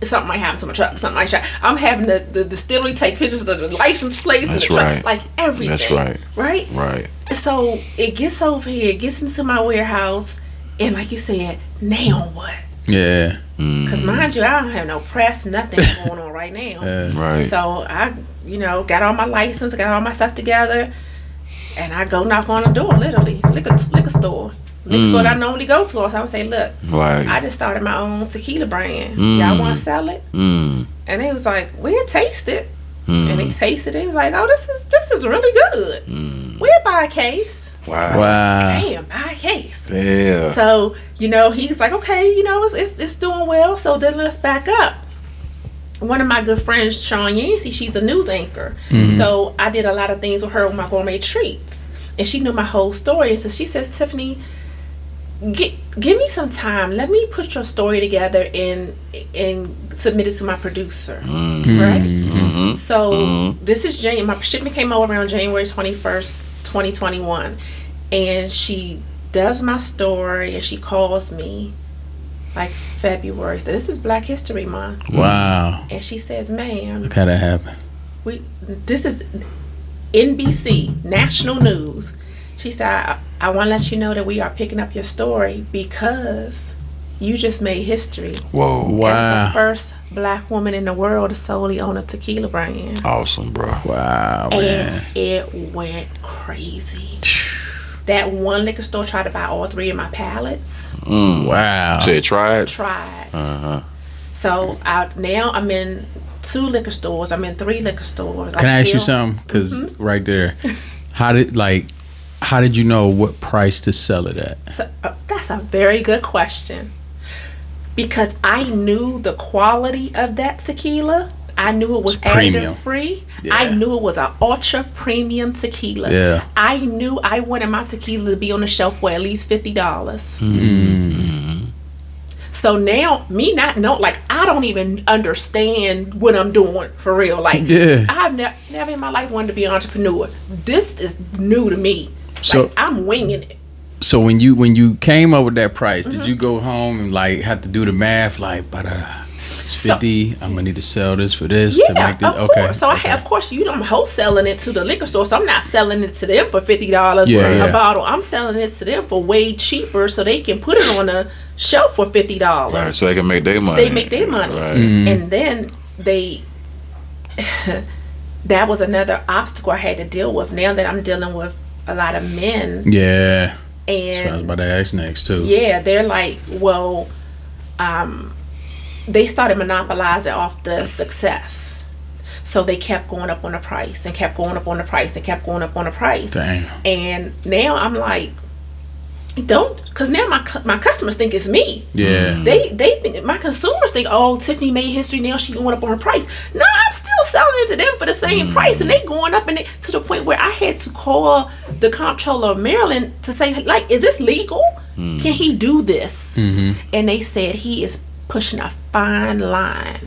something might happen to my truck. Something might happen. I'm having the distillery take pictures of the license plates and the truck. Like, everything. That's right. Right? Right. So it gets over here. It gets into my warehouse. And like you said, now what? Yeah. Because mind you, I don't have no press, nothing going on right now. Right. So I, got all my license, got all my stuff together, and I go knock on the door, literally, liquor store. Liquor store that I normally go to. So I would say, look, I just started my own tequila brand. Y'all want to sell it? And they was like, we'll taste it. And they tasted it. It was like, oh, this is really good. We'll buy a case. Wow. Damn, buy a case. Yeah. So, he's like, okay, it's doing well, so then let's back up. One of my good friends, Sean Yancey, she's a news anchor. So I did a lot of things with her with my gourmet treats. And she knew my whole story. And so she says, Tiffany, give me some time. Let me put your story together and submit it to my producer. Right? So this is my shipment came over around January 21st, 2021. And she does my story and she calls me like February. So this is Black History Month. Wow. And she says, ma'am, Look how that happened. this is NBC, national news. She said, I want to let you know that we are picking up your story because you just made history. Whoa. Wow. As the first Black woman in the world to solely own a tequila brand. Awesome, bro. Wow, man. And it went crazy. That one liquor store tried to buy all 3 of my pallets. Wow. Said tried? Tried. So now I'm in 2 liquor stores. I'm in 3 liquor stores. Can I ask you something? Because right there, how did you know what price to sell it at? So, that's a very good question. because I knew the quality of that tequila. I knew it was additive free. Yeah. I knew it was an ultra premium tequila. Yeah. I knew I wanted my tequila to be on the shelf for at least $50. So now, me not know, like, I don't even understand what I'm doing for real. Like, I've never in my life wanted to be an entrepreneur. This is new to me. So like, I'm winging it. So when you came up with that price, did you go home and like have to do the math? Like, it's 50. I'm gonna need to sell this for this to make this. Of course. So of course, I'm wholesaling it to the liquor store. So I'm not selling it to them for $50 a bottle. I'm selling it to them for way cheaper, so they can put it on a shelf for $50. Right, so they can make their money. They make their money, right. And then that was another obstacle I had to deal with. Now that I'm dealing with a lot of men. Yeah. And that's what I was about to ask next too. Yeah, they're like, well, they started monopolizing off the success. So they kept going up on the price and kept going up on the price and kept going up on the price. Damn. And now I'm like, because now my customers think it's me. Yeah. They think, my consumers think, oh, Tiffany made history, now she going up on her price. No, I'm still selling it to them for the same price, and they going up to the point where I had to call the comptroller of Maryland to say, like, is this legal? Can he do this? And they said he is pushing a fine line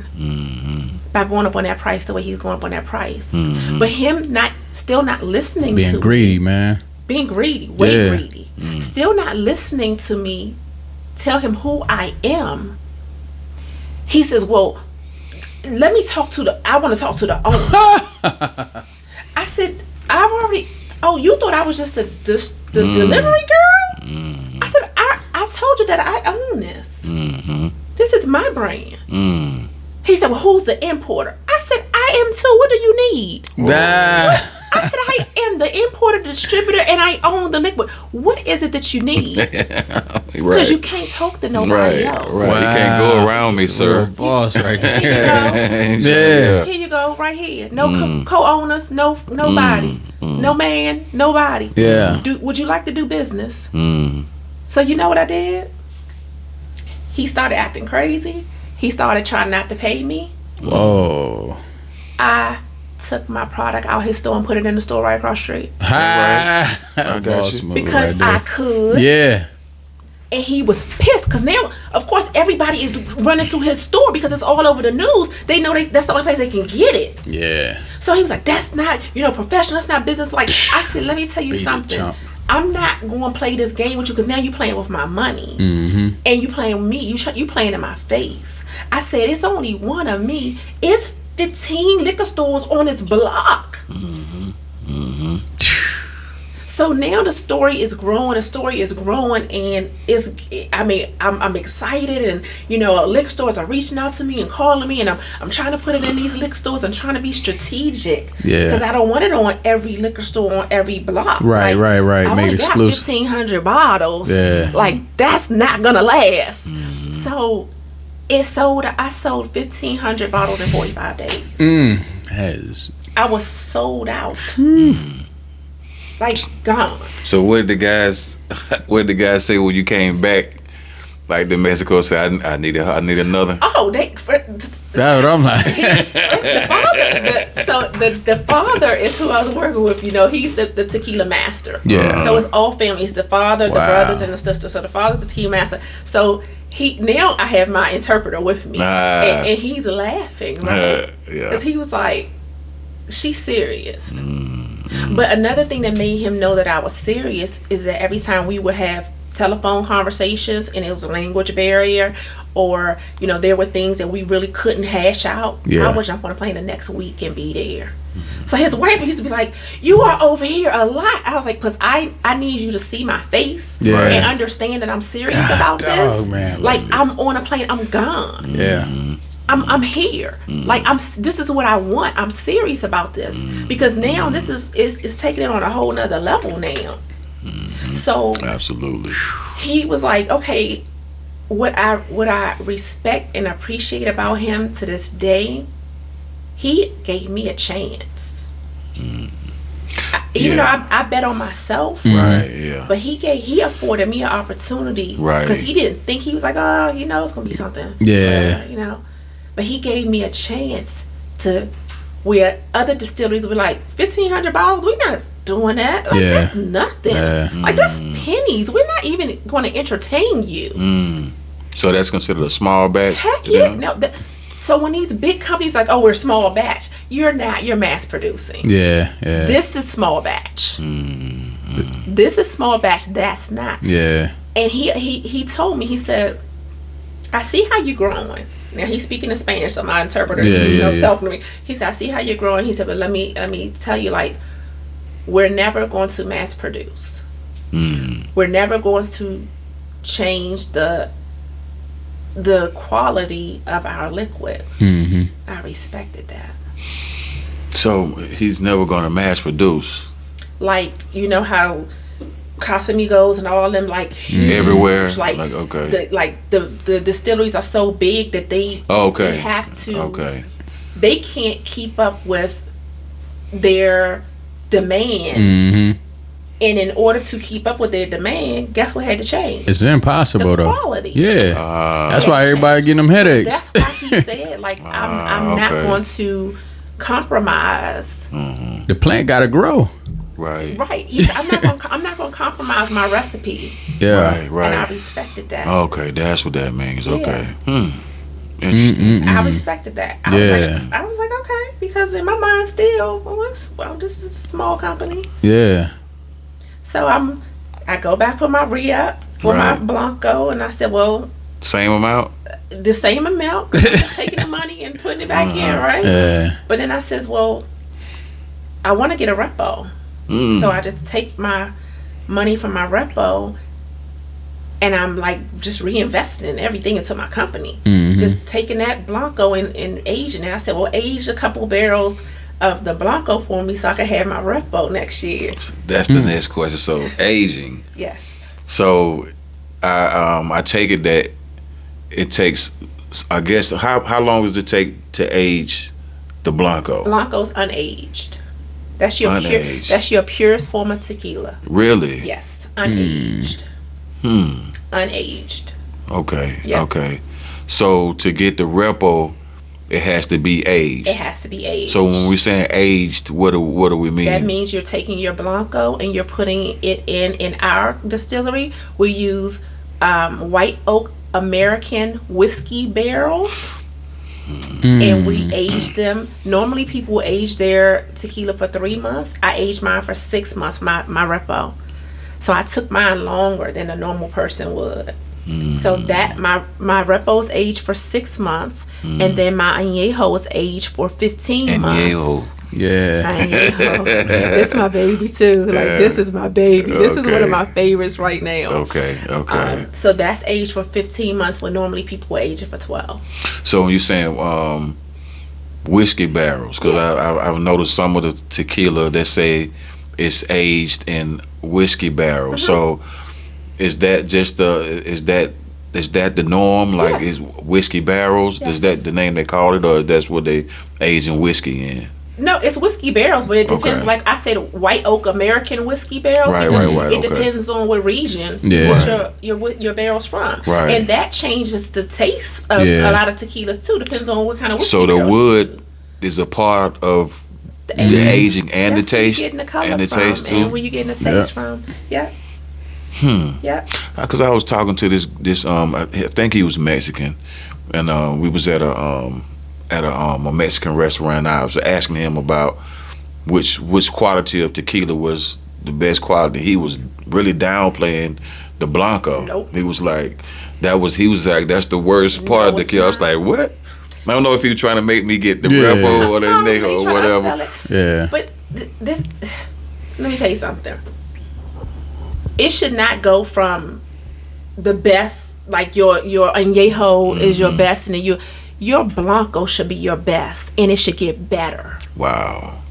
by going up on that price the way he's going up on that price. But him still not listening to me. Being greedy, man. Being greedy, way greedy. Still not listening to me tell him who I am. He says, well, let me I want to talk to the owner. I said, you thought I was just the delivery girl? I said, I told you that I own this. This is my brand. He said, well, who's the importer? I said, I am too. What do you need? I said, I am the importer, distributor, and I own the liquid. What is it that you need? Because you can't talk to nobody else. Right. You can't go around me, sir. Boss right there. Here you go, right here. No co-owners, nobody. No man, nobody. Yeah. Would you like to do business? So you know what I did? He started acting crazy. He started trying not to pay me. Whoa. I took my product out his store and put it in the store right across the street. I got you. Because I could. Yeah. And he was pissed because now, of course, everybody is running to his store because it's all over the news. They know that's the only place they can get it. Yeah. So he was like, that's not, professional. That's not business. Like, I said, let me tell you something. I'm not going to play this game with you because now you playing with my money. And you playing with me. You playing in my face. I said, it's only one of me. It's 15 liquor stores on this block. So now the story is growing. And I'm excited, and liquor stores are reaching out to me and calling me, and I'm trying to put it in these liquor stores. I'm trying to be strategic, because I don't want it on every liquor store on every block. Right. I only got 1,500 bottles. Yeah. Like, that's not gonna last. So I sold 1,500 bottles in 45 days. I was sold out. Like, gone. So what did the guys say when you came back? Like, the Mexico said, I need another. Oh, that's what I'm like. The father is who I was working with. He's the tequila master. Yeah. So it's all family. It's the father, the brothers, and the sister. So the father's the tequila master. So now I have my interpreter with me, and he's laughing, right? Because he was like, she's serious. But another thing that made him know that I was serious is that every time we would have telephone conversations and it was a language barrier, or there were things that we really couldn't hash out, I would jump on a plane the next week and be there. So his wife used to be like, you are over here a lot. I was like, because I need you to see my face and understand that I'm serious about this. Man, like, I'm on a plane, I'm gone. Yeah. I'm here. Like, this is what I want. I'm serious about this, because now this is taking it on a whole nother level now. So absolutely, he was like, okay, what I respect and appreciate about him to this day, he gave me a chance. Even though I bet on myself, right? Yeah. But he afforded me an opportunity, right? Because he didn't think, he was like, oh, it's gonna be something, yeah, But he gave me a chance to where other distilleries were like $1,500. We're not doing that. Like that's nothing. Like that's pennies. We're not even going to entertain you. So that's considered a small batch. Heck yeah. No. So when these big companies like, oh, we're small batch, you're not. You're mass producing. Yeah. This is small batch. This is small batch. That's not. Yeah. And he told me. He said, I see how you're growing. Now he's speaking in Spanish, so my interpreter, talking to me. He said, I see how you're growing. He said, but let me tell you, like, we're never going to mass produce. We're never going to change the quality of our liquid. I respected that. So he's never going to mass produce. Like, you know how Casamigos and all them, like, huge, everywhere, like okay, the distilleries are so big that they have to they can't keep up with their demand. And in order to keep up with their demand, guess what had to change? It's impossible, the though. Quality. Yeah, that's why everybody getting them headaches. That's why he said, like, I'm not going to compromise. The plant got to grow. Right. I'm not gonna compromise my recipe. Yeah. Right. And I respected that. Okay, that's what that means. Yeah. Okay. Interesting. I respected that. I was like, okay, because in my mind still, this is a small company. Yeah. So I go back for my re-up for my Blanco, and I said, well, same amount. The same amount. 'Cause I'm just taking the money and putting it back in, right? Yeah. But then I says, well, I want to get a repo. So I just take my money from my repo and I'm like just reinvesting everything into my company. Just taking that Blanco and aging it. I said, well, age a couple barrels of the Blanco for me so I can have my repo next year. That's the next question. So aging. Yes. So I take it that it takes, I guess, how long does it take to age the Blanco? Blanco's unaged. That's your that's your purest form of tequila. Really? Yes, unaged. Unaged. Okay. Yep. Okay. So to get the repo, it has to be aged. It has to be aged. So when we're saying aged, what do we mean? That means you're taking your Blanco and you're putting it in our distillery. We use white oak American whiskey barrels. And we age them. Normally people age their tequila for 3 months. I aged mine for 6 months, my repo. So I took mine longer than a normal person would. So that my repo's aged for 6 months, and then my añejo is aged for 15 months. Yeah. Añejo. This is my baby too. Like this is my baby. This is one of my favorites right now. Okay. So that's aged for 15 months when normally people will age it for 12. So when you're saying whiskey barrels, because I've noticed some of the tequila that say it's aged in whiskey barrels. So is that just is that the norm? Like is whiskey barrels? Yes. Is that the name they call it, or that's what they age in whiskey in? No, it's whiskey barrels, but it depends. Like I said, white oak American whiskey barrels. Right. It depends on what region your barrel's from, and that changes the taste of a lot of tequilas too. Depends on what kind of whiskey. So the wood is a part of the aging and the taste, where you're getting the color and the from, taste too. and where you getting the taste from. Yeah. Yeah. Because I was talking to this I think he was Mexican, and we was at a Mexican restaurant. I was asking him about which quality of tequila was the best quality. He was really downplaying the Blanco. Nope. He was like, that's the worst part of the tequila. I was like, what? I don't know if he was trying to make me get the repo or the nigga or whatever. Yeah. But this, let me tell you something. It should not go from the best, like your añejo is your best, and then your Blanco should be your best, and it should get better. Wow.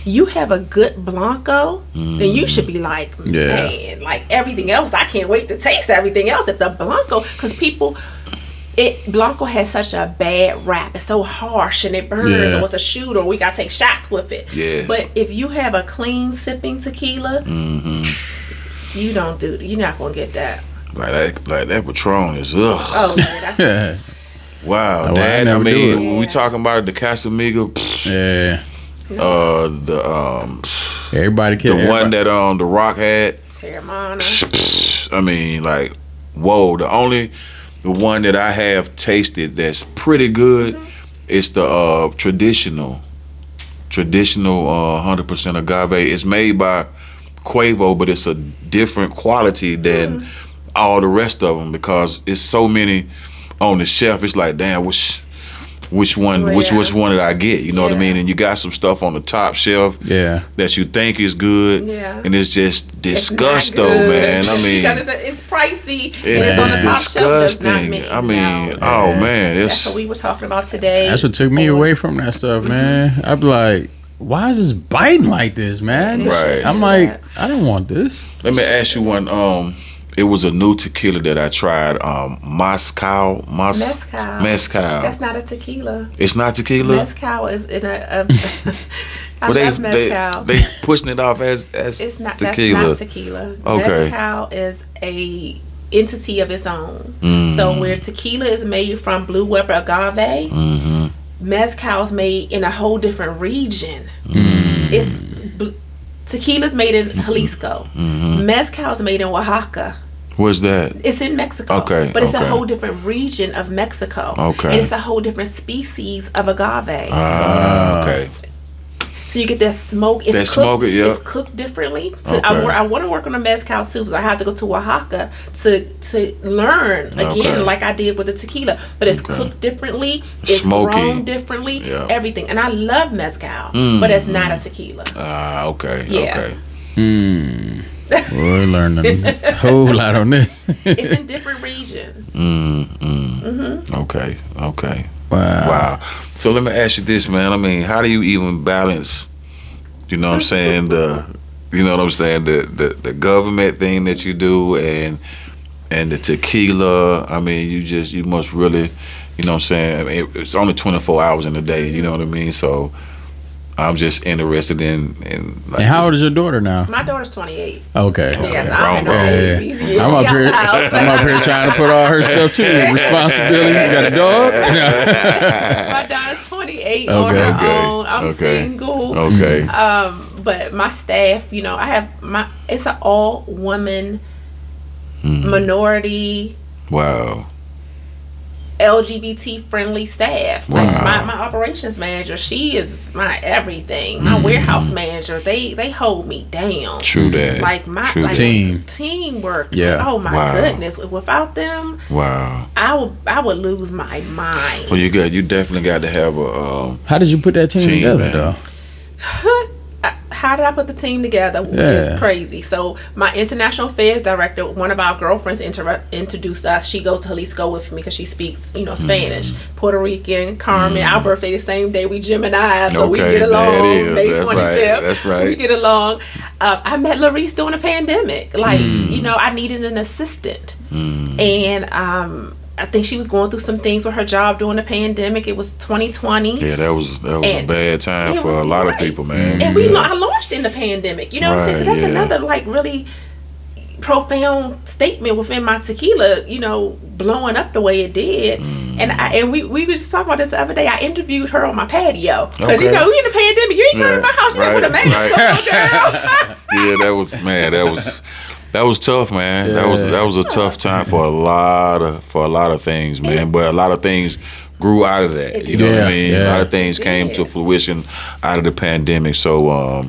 You have a good Blanco, then you should be like, man, like everything else, I can't wait to taste everything else. If the Blanco, because people, Blanco has such a bad rap. It's so harsh and it burns. Or it's a shoot, or we gotta take shots with it. Yes. But if you have a clean sipping tequila, you're not gonna get that. Like that Patron is ugh. Oh yeah, that's wow, Oh, Dad. I mean, when we Yeah. talking about the Casamigo, Everybody can. the one that the Rock had. Terramana. I mean, like, whoa. The one that I have tasted that's pretty good is the traditional 100% agave. It's made by Quavo, but it's a different quality than all the rest of them because it's so many on the shelf. It's like, damn, which one which one did I get? You know what I mean? And you got some stuff on the top shelf that you think is good, and it's just disgusting, man. I mean, because it's pricey and it's on the top shelf. Does not mean, I mean, oh man, that's what we were talking about today. That's what took me away from that stuff, man. I'd be like, why is this biting like this, man? Right. I'm like, I don't want this. Let me ask you one. It was a new tequila that I tried. Mezcal. That's not a tequila. It's not tequila. Mezcal is in a I love mezcal. They pushing it off as it's not tequila. That's not tequila. Okay. Mezcal is a entity of its own. So where tequila is made from blue Weber agave, mezcal is made in a whole different region. Tequila's made in Jalisco. Mezcal is made in Oaxaca. Where's that? It's in Mexico. Okay. But it's a whole different region of Mexico. Okay. And it's a whole different species of agave. Okay. So you get that smoke. It's cooked differently. So I want to work on the mezcal soups. I have to go to Oaxaca to learn again, like I did with the tequila. But it's cooked differently. It's smoky. Grown differently. Everything. And I love mezcal, but it's not a tequila. Okay. Yeah. Okay. We're learning a whole lot on this. It's in different regions. Okay. Wow. So let me ask you this, man. I mean, how do you even balance? You know what I'm saying? The government thing that you do and the tequila. I mean, you must really, you know what I'm saying? I mean, it's only 24 hours in a day. You know what I mean? So I'm just interested in like, and how old is your daughter now? My daughter's 28. Okay. Yes, I'm I'm up here trying to put all her stuff too. Responsibility. You got a dog? My daughter's 28 on her own. I'm single. Okay. But my staff, I have it's an all woman minority. Wow. LGBT friendly staff. Wow. Like my operations manager, she is my everything. My warehouse manager, they hold me down. True that. Like my teamwork. Yeah. Oh my goodness. Without them, I would lose my mind. Well, you definitely got to have a how did you put that team together though? How did I put the team together? It's crazy. So my international affairs director, one of our girlfriends introduced us. She goes to Jalisco with me because she speaks, Spanish. Puerto Rican, Carmen. Our birthday the same day. We Gemini, so we get along. May 25th. That's right. We get along. I met Larice during the pandemic. Like, I needed an assistant. And I think she was going through some things with her job during the pandemic. It was 2020. Yeah, that was a bad time for a lot of people, man. And I launched in the pandemic. You know what I'm saying? So that's another really profound statement within my tequila, blowing up the way it did. And we were just talking about this the other day. I interviewed her on my patio. Because, we in the pandemic. You ain't coming to my house. You ain't put a mask on, girl. Yeah, that was tough, man. Yeah. That was a tough time for a lot of things, man. But a lot of things grew out of that. You know what I mean? Yeah. A lot of things came to fruition out of the pandemic. So I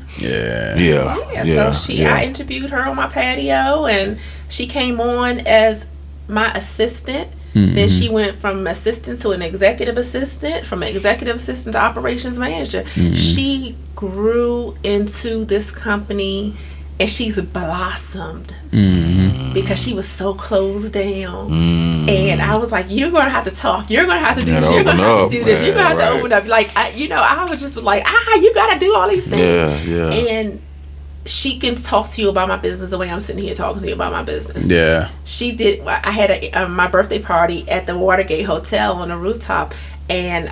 interviewed her on my patio, and she came on as my assistant. Then she went from assistant to an executive assistant, from an executive assistant to operations manager. She grew into this company. And she's blossomed because she was so closed down. And I was like, you're going to have to talk. You're going to have to do this. You're going to have to do this. You're going to have to open up. Like, I was just like, you got to do all these things. Yeah. And she can talk to you about my business the way I'm sitting here talking to you about my business. Yeah. She did. I had my birthday party at the Watergate Hotel on the rooftop, and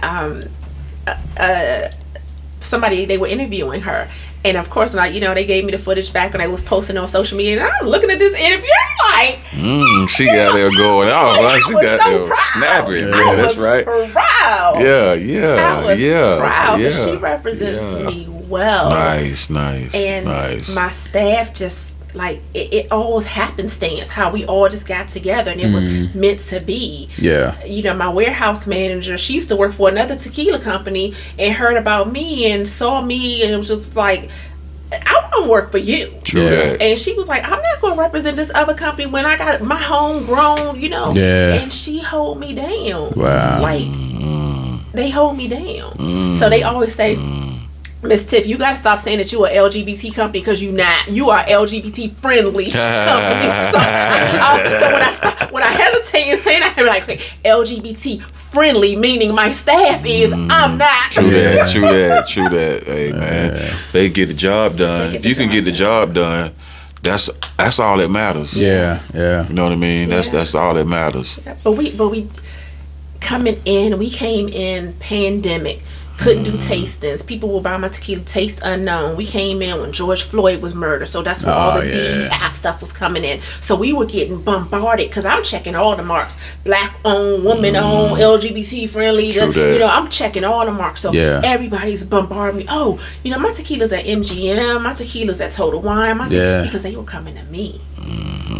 somebody, they were interviewing her. And of course, like, they gave me the footage back when I was posting on social media, and I'm looking at this interview. I'm like, she got there going. Oh, she got there snapping. Yeah, that's right. Proud. Yeah. I was proud. Yeah. So she represents me well. Nice. And my staff just, like, it always happenstance how we all just got together, and it was meant to be. Yeah. My warehouse manager, she used to work for another tequila company and heard about me and saw me, and it was just like, I want to work for you. True that. And she was like, I'm not going to represent this other company when I got my homegrown, Yeah. And she hold me down. Wow. Like, they hold me down. So they always say, Miss Tiff, you gotta stop saying that you are LGBT company, because you not. You are LGBT friendly company. So when I hesitate in saying that, I'm like, okay, LGBT friendly, meaning my staff is. I'm not. True that. Hey man, they get the job done. If you can get the job done, that's all that matters. Yeah. You know what I mean? Yeah. That's all that matters. But we we came in pandemic. Couldn't do tastings. People will buy my tequila, taste unknown. We came in when George Floyd was murdered, so that's when all the DEI stuff was coming in. So we were getting bombarded, because I'm checking all the marks: black owned, woman owned, LGBT friendly. I'm checking all the marks. So everybody's bombarding me. Oh, my tequila's at MGM, my tequila's at Total Wine, because they were coming to me.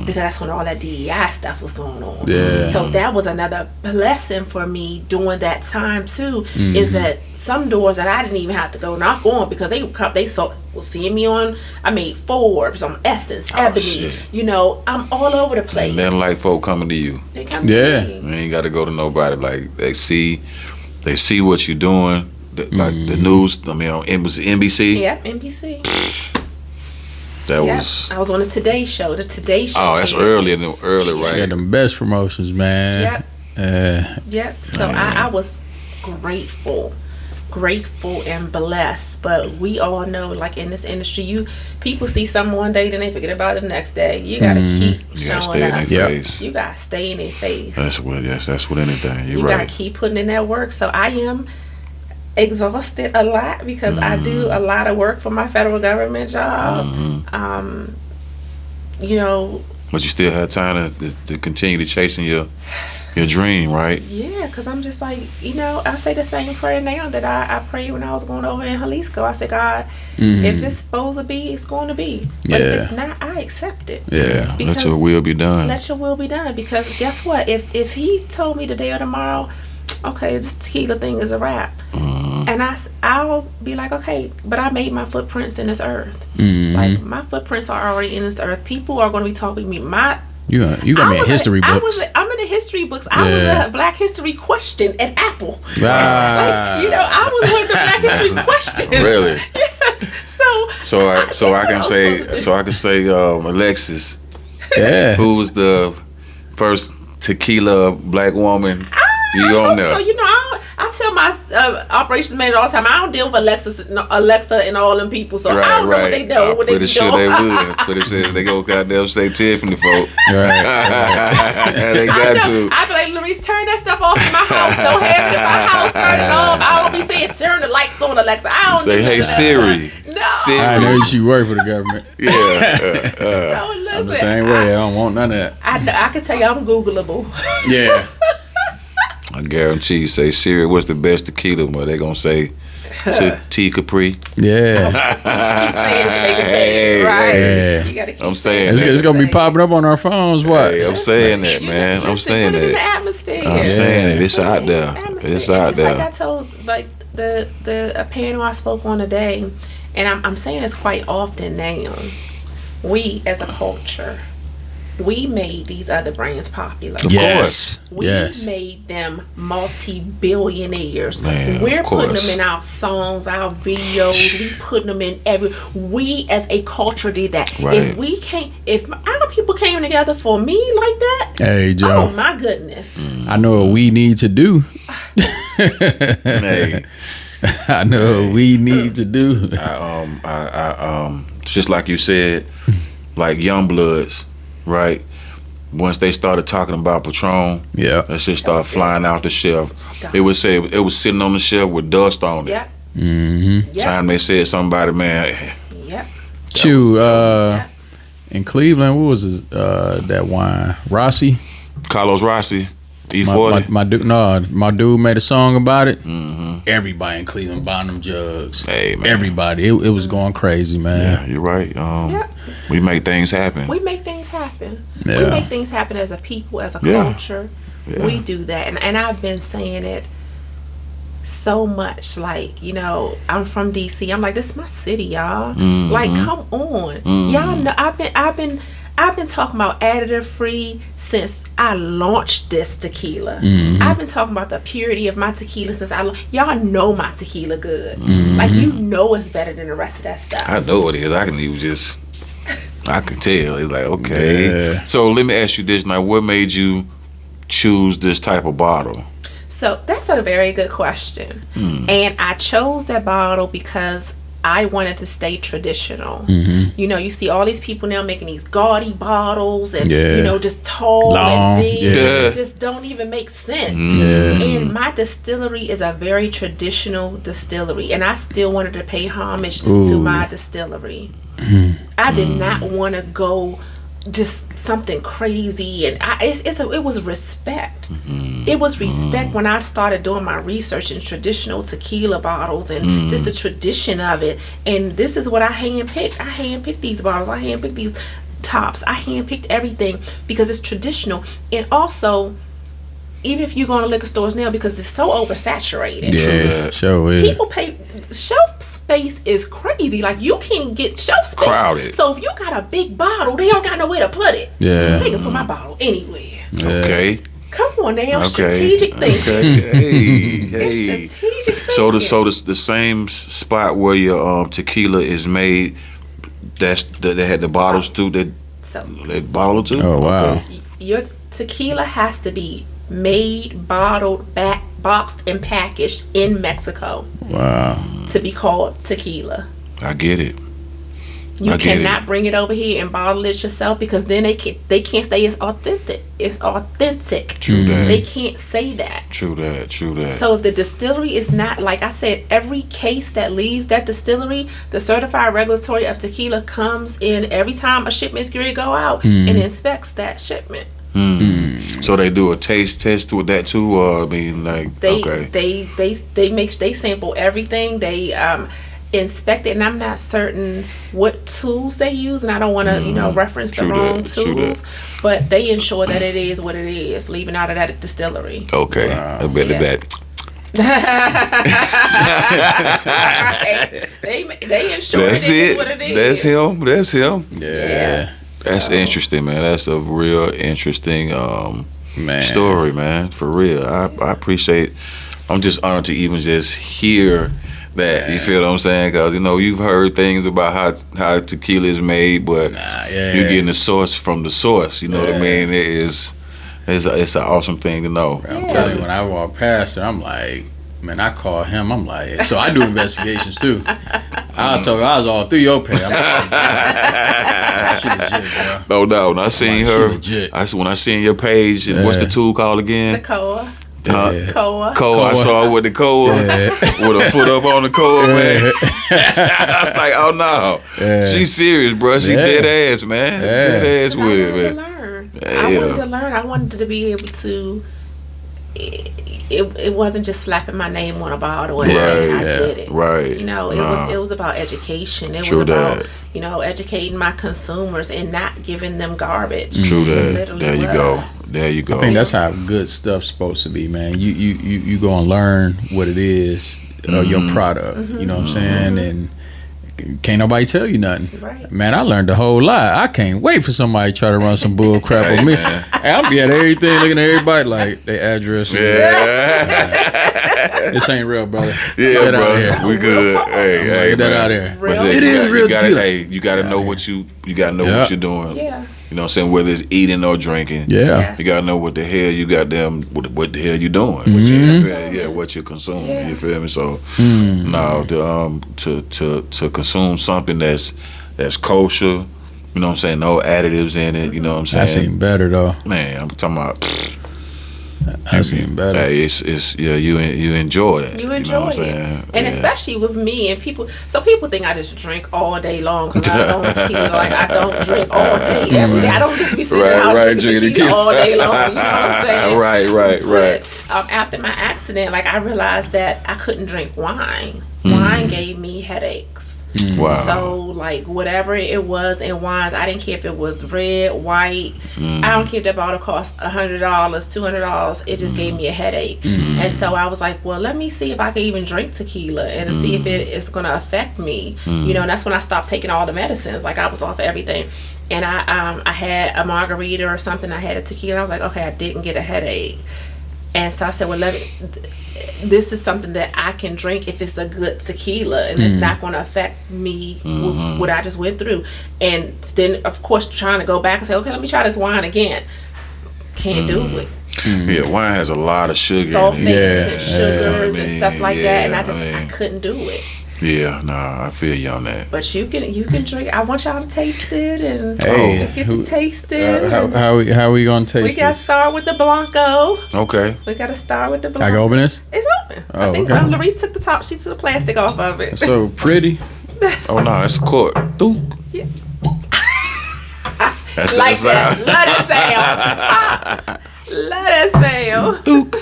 Because that's when all that DEI stuff was going on. Yeah. So that was another blessing for me during that time too. Is that some doors that I didn't even have to go knock on, because they was seeing me on. I made Forbes, on Essence, Ebony. Shit. I'm all over the place. And then like folk coming to you. They come to me. You ain't got to go to nobody. Like they see what you're doing. Like the news. I mean, it was NBC. Yeah, NBC. I was on the Today Show. The Today Show. Oh, that's early, right? She had them best promotions, man. Yep. So I was grateful and blessed. But we all know, like in this industry, people see something one day, then they forget about it the next day. You gotta keep showing up. Face. You gotta stay in their face. That's what anything. You gotta keep putting in that work. So I am exhausted a lot, because I do a lot of work for my federal government job. But you still have time to continue to chasing your dream, right? Yeah, because I'm just like, I say the same prayer now that I prayed when I was going over in Jalisco. I said, God, if it's supposed to be, it's going to be. But if it's not, I accept it. Yeah, let your will be done. Let your will be done. Because guess what? If he told me today or tomorrow, okay, this tequila thing is a wrap, and I'll be like, okay, but I made my footprints in this earth. Like, my footprints are already in this earth. People are going to be talking to me. You got me in history books. I'm in the history books. I was a Black History question at Apple. Ah. I was one of the Black History questions. Really? Yes. So I can say Alexis, who was the first tequila black woman. You don't know. So I tell my operations manager all the time, I don't deal with Alexa and all them people, so I don't know what they do. I'm pretty sure they would. Pretty sure they go goddamn say Tiffany folk. They got to. I be like, Larice, turn that stuff off in my house. Don't have it in my house. Turn it off. I don't be saying turn the lights on, Alexa. I don't say, hey Siri. No. Siri. I know she work for the government. So listen, I'm the same way. I don't want none of that. I can tell you I'm Googleable. Yeah. I guarantee you, say Siri, what's the best tequila? Well, they gonna say T Capri. Yeah. Keep saying it, they can say it, right? Yeah. You gotta keep I'm saying it's gonna be popping up on our phones. What? Hey, I'm saying that, man. I'm saying put it in the that. atmosphere. I'm saying it. It's out there. It's out there. Like I told the panel I spoke on today, and I'm saying this quite often now. We as a culture, we made these other brands popular. Of course. We made them multi-billionaires. Man, We're of course. putting them in our songs, our videos. We putting them in we as a culture did that. Right. If our people came together for me like that, hey Joe. Oh my goodness. I know what we need to do. Hey. I know what we need to do. It's just like you said, like young bloods, right? Once they started talking about Patron, that shit started flying out the shelf. It was sitting on the shelf with dust on it. Yep. Time they said somebody, man. Yep. Chew, in Cleveland, what was that wine? Rossi? Carlos Rossi. E40. My dude made a song about it. Everybody in Cleveland buying them jugs. Hey, man. Everybody. It was going crazy, man. Yeah, you're right. We make things happen. We make things happen. Yeah. We make things happen as a people, as a culture. Yeah. We do that. And I've been saying it so much. Like, you know, I'm from DC. I'm like, this is my city, y'all. Like, come on. Y'all know I've been talking about additive free since I launched this tequila. I've been talking about the purity of my tequila since y'all know my tequila good. Like, you know it's better than the rest of that stuff. I know it is. I can tell. It's like, okay. Yeah. So let me ask you this now. What made you choose this type of bottle? So that's a very good question. And I chose that bottle because I wanted to stay traditional. You know, you see all these people now making these gaudy bottles and, you know, just tall and big. It just don't even make sense. And my distillery is a very traditional distillery. And I still wanted to pay homage to my distillery. I did not want to go just something crazy, and it was respect. It was respect when I started doing my research in traditional tequila bottles and just the tradition of it. And this is what I handpicked. I handpicked these bottles. I handpicked these tops. I handpicked everything because it's traditional. And also, even if you go to liquor stores now, because it's so oversaturated. Yeah, sure is. People pay. Shelf space is crazy. Like, you can't get shelf space. Crowded. So if you got a big bottle, they don't got nowhere to put it. Yeah. They can put my bottle anywhere. Yeah. Okay. Come on now, strategic thinking. Okay. Hey. It's strategic thinking. So the same spot where your tequila is made, they had the bottles too. They bottle too. Oh wow. Okay. Your tequila has to be made, bottled, boxed, and packaged in Mexico. Wow. To be called tequila. I get it. You cannot bring it over here and bottle it yourself, because then they can't say it's authentic. It's authentic. True that. They can't say that. True that. So if the distillery is not, like I said, every case that leaves that distillery, the certified regulatory of tequila comes in every time a shipment's going to go out and inspects that shipment. So they do a taste test with that too, or I mean, like they sample everything. They inspect it, and I'm not certain what tools they use, and I don't want to reference the wrong tools, but they ensure that it is what it is, leaving out of that distillery. Okay, I bet that. They ensure it is what it is. That's him. Yeah. That's interesting, man. That's a real interesting story, man. For real. I appreciate. I'm just honored to even just hear that. You feel what I'm saying? Because you've heard things about how tequila is made, but you're getting the source from the source. You know what I mean? It's an awesome thing to know. I'm telling you, when I walk past her, I'm like, man, I call him. I'm like, so I do investigations too. I told her I was all through your page. I'm like, she legit, bro. No doubt. When I seen her, when I seen your page, and what's the tool called again? The Koa. Koa. I saw her with the Koa, with a foot up on the Koa, man. I was like, oh no, she's serious, bro. She dead ass, man. Dead ass with it, man. I wanted to learn. I wanted to be able to. It wasn't just slapping my name on a bottle and saying I did it. Right. It was about education. It was about educating my consumers and not giving them garbage. True that. There you go. I think that's how good stuff's supposed to be, man. You go and learn what it is, your product. You know what I'm saying? And can't nobody tell you nothing. Right. Man, I learned a whole lot. I can't wait for somebody to try to run some bull crap on me. Hey, I'll be at everything, looking at everybody like their address. This ain't real, brother. Yeah, bro. We good. Hey, get that out of here. It is real. You gotta know what you gotta know what you're doing. Yeah. You know what I'm saying? Whether it's eating or drinking. Yeah. Yes. You gotta know what the hell you got them. What the hell you doing? What you're consuming. You feel me? So now to consume something that's that's kosher. You know what I'm saying? No additives in it. You know what I'm saying? That's even better though. Man, I'm talking about. That's even better. Hey, it's yeah. You enjoy that. You enjoy what I'm it, saying? and especially with me and people. So people think I just drink all day long because I don't tequila. Like I don't drink all day every day. I don't just be sitting out drinking tequila all day long. You know what I'm saying? Right. After my accident, like I realized that I couldn't drink wine. Wine gave me headaches. Wow. So like whatever it was in wines, I didn't care if it was red, white. I don't care if that bottle cost $100, $200. It just gave me a headache. And so I was like, well, let me see if I can even drink tequila and see if it is going to affect me. You know, and that's when I stopped taking all the medicines. Like I was off everything. And I had a margarita or something. I had a tequila. I was like, okay, I didn't get a headache. And so I said, well, this is something that I can drink if it's a good tequila, and it's not going to affect me with what I just went through. And then, of course, trying to go back and say, okay, let me try this wine again. Can't do it. Yeah, wine has a lot of sugar Sulfates in it. and sugars and stuff like that, and I couldn't do it. Yeah, nah, I feel you on that. But you can drink. I want y'all to taste it and get to taste it. How we gonna taste We got to start with the Blanco. Okay. We got to start with the Blanco. I can open this? It's open. Oh, I think okay. Larice took the top. She took the plastic off of it. So pretty. Oh no, it's a cork. Dook. Yeah. That's Like the sound. that. Let it sound. Dook.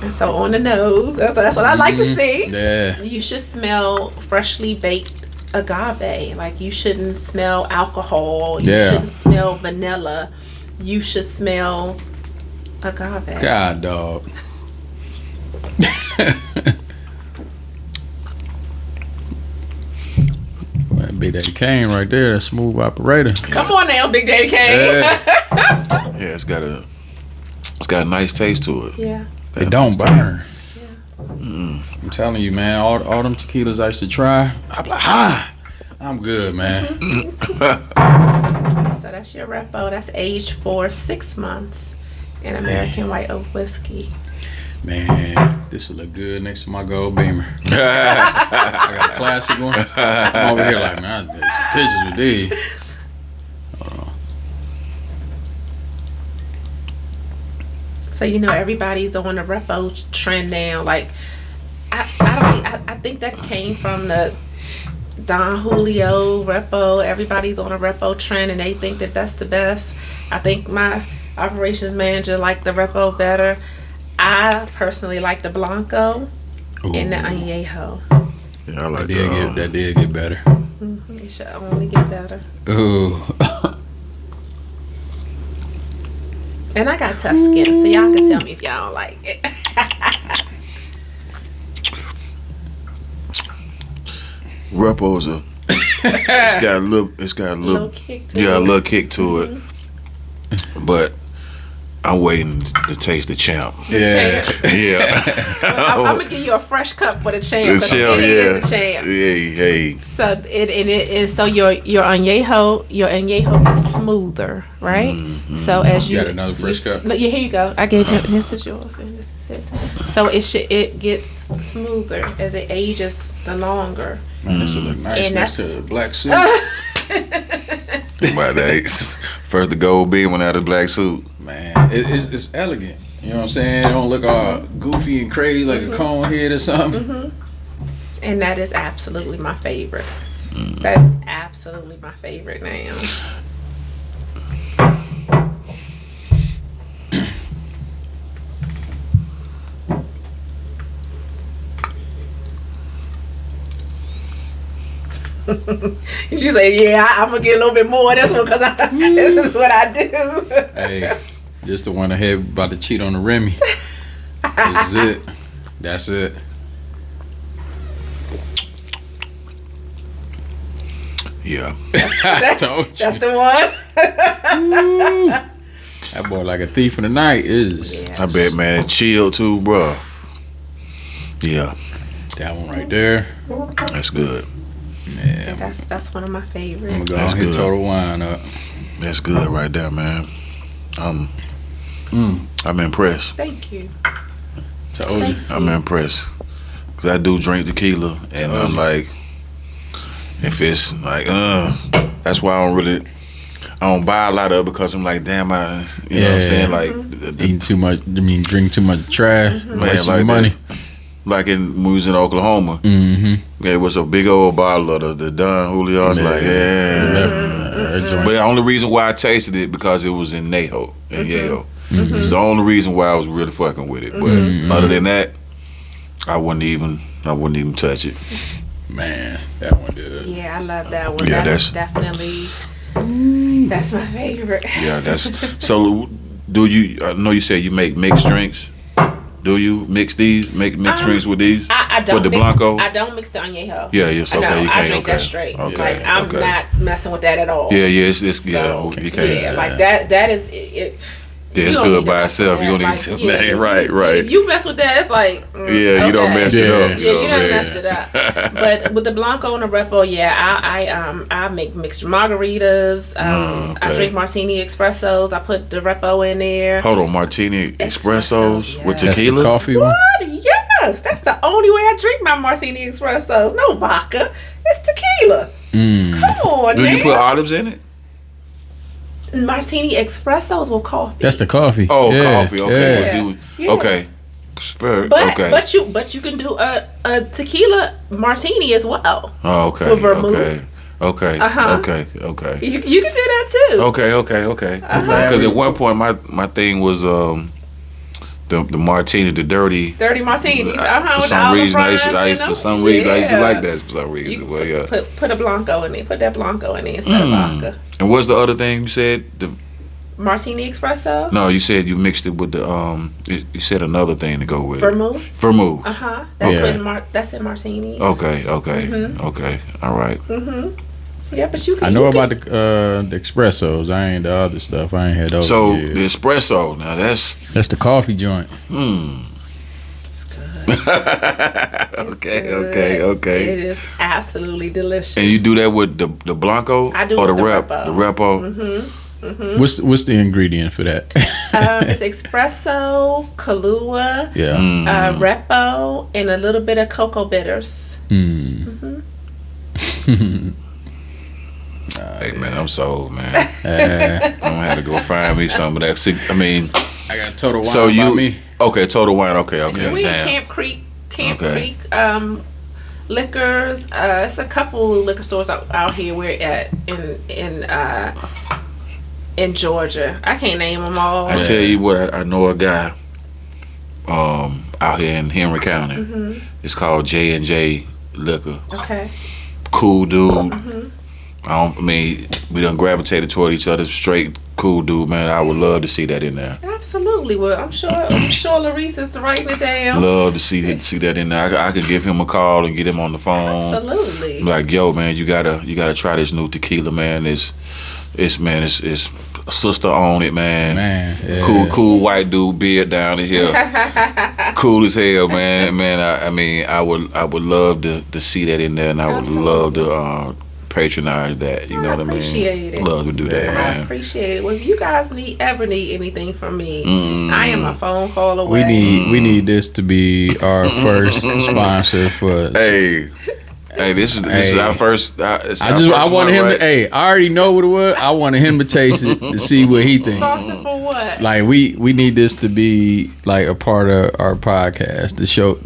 And so on the nose, that's what I like to see. Yeah. You should smell freshly baked agave. Like you shouldn't smell alcohol. You shouldn't smell vanilla. You should smell agave. God, dog. That Big Daddy Kane right there, that smooth operator. Come on now, Big Daddy Kane. Yeah, it's got a nice taste to it. Yeah. It don't burn. Yeah. I'm telling you, man, all them tequilas I used to try, I'm like, I'm good, man. So that's your repo. That's aged for 6 months in American White Oak whiskey. Man, this will look good next to my gold Beamer. I got a classic one. I'm over here like, man, I take some pictures with these. So everybody's on the repo trend now. Like I think that came from the Don Julio repo. Everybody's on a repo trend and they think that that's the best. I think my operations manager liked the repo better. I personally like the Blanco and the Añejo. Yeah, I like that. Did get better. It should only get better. Ooh. And I got tough skin, so y'all can tell me if y'all don't like it. Repo's it's got a little kick to a it. little kick to it. But I'm waiting to taste the champ. Yeah. Yeah. I'm gonna give you a fresh cup for the champ. The 'cause champ, it is the champ. Hey. So so your añejo is smoother, right? So as You got another fresh cup? No, here you go. I gave you this is yours and this is his. So it gets smoother as it ages the longer. Man, this will look nice And next to that's- the black suit. My days. First the gold beam went out of the black suit. Man, it's elegant. You know what I'm saying? It don't look all goofy and crazy like a cone head or something. And that is absolutely my favorite. That is absolutely my favorite now. She said, "Yeah, I'm gonna get a little bit more of this one because this is what I do." Hey, just the one ahead about to cheat on the Remy. This is it. That's it. Yeah. I told you. That's the one. That boy like a thief in the night is. I bet, man. Chill too, bro. Yeah. That one right there. That's good. Yeah, That's one of my favorites. I'm gonna go That's and hit good. Total Wine up. That's good right there, man. I'm impressed. Thank you. Told you. I'm impressed. Cause I do drink tequila, and I'm like, if it's like, that's why I don't buy a lot of it, because I'm like, damn, you know what I'm saying? Like, eating too much, drink too much trash, wasting like your money. Like when we was in Oklahoma, it was a big old bottle of the Don Julio. I was like, But the only reason why I tasted it, because it was in Yale. It's the only reason why I was really fucking with it. But other than that, I wouldn't even touch it. Man, that one good. Yeah, I love that one. Yeah, that's definitely that's my favorite. Yeah, that's so. Do you? I know you said you make mixed drinks. Do you mix these? Make mixed drinks with these? I don't with the mix, Blanco. I don't mix the añejo. Yeah, yes, okay. No, You I can't. drink that straight. Okay, Like I'm not messing with that at all. Yeah, it's So, you can't. Yeah, like that is it. Yeah, it's good by itself. You don't need to. Right. If you mess with that, it's like you don't mess it up. Yeah, you don't mess it up. But with the Blanco and the Repo, I make mixed margaritas. I drink martini espressos. I put the Repo in there. Hold on, martini espressos with That's tequila. the coffee one. Yes, that's the only way I drink my martini espressos. No vodka, it's tequila. Come on, Do man. you put olives in it? Martini espressos with coffee. That's the coffee. Oh, Yeah, coffee. Okay. yeah. Okay. But but you can do a tequila martini as well. Oh, okay. With vermouth. Okay. Okay. You can do that too. Okay. Because at one point my thing was the martini, the dirty martinis. For some reason, I used to like that. For some reason, put a Blanco in there. Put that Blanco in there instead of vodka. And what's the other thing you said? The martini espresso. No, you said you mixed it with the You said another thing to go with vermouth. Vermouth. That's in martinis. Okay. All right. Yeah, but you can. I know about the espressos. I ain't the other stuff. I ain't had those. So the espresso, now that's the coffee joint. It's good. Okay. It is absolutely delicious. And you do that with the Blanco? I do or with the Repo. The Repo? What's the ingredient for that? It's espresso, Kahlua, Repo, and a little bit of cocoa bitters. Hey man, I'm sold, man. I'm gonna have to go find me some of that. I mean, I got Total Wine by me. Okay, Total Wine. Okay. We in Camp Creek, liquors. It's a couple liquor stores out here. We're at in Georgia. I can't name them all. I tell you what, I know a guy out here in Henry County. It's called J&J Liquor. Okay. Cool dude. We done gravitated toward each other. Straight cool dude, man. I would love to see that in there. Absolutely. Well, I'm sure Larice is writing it down. Love to see that in there. I could give him a call and get him on the phone. Absolutely. Like, yo, man, you gotta try this new tequila, man. It's sister on it, man. Cool white dude, beard down the hill. Cool as hell, man. I would love to see that in there, and I would love to patronize that. You know what I mean? Appreciate it. Love to do that, man. I appreciate it. Well, if you guys ever need anything from me, I am a phone call away. We need this to be our first sponsor for. Hey, this is our first. I wanted him to. Hey, I already know what it was. I wanted him to taste it to see what he thinks. Sponsor for what? Like we need this to be like a part of our podcast. The show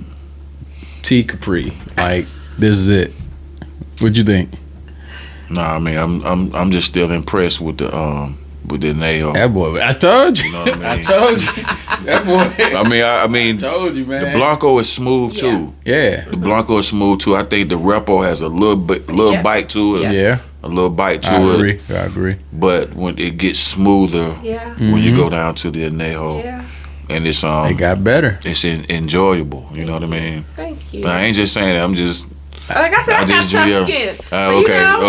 T Capri. Like this is it. What'd you think? Nah, I mean I'm just still impressed with the nail. That boy, I told you. You know what I mean? I told you. That boy. I mean, I told you, man. The Blanco is smooth too. Yeah. The Blanco is smooth too. I think the Repo has a little bite to it. Yeah. A little bite to it. I agree. But when it gets smoother, when you go down to the añejo, and it's it got better. It's enjoyable. You know what I mean? Thank you. I ain't just saying that. I'm just. Like I said, I got tough skin. So,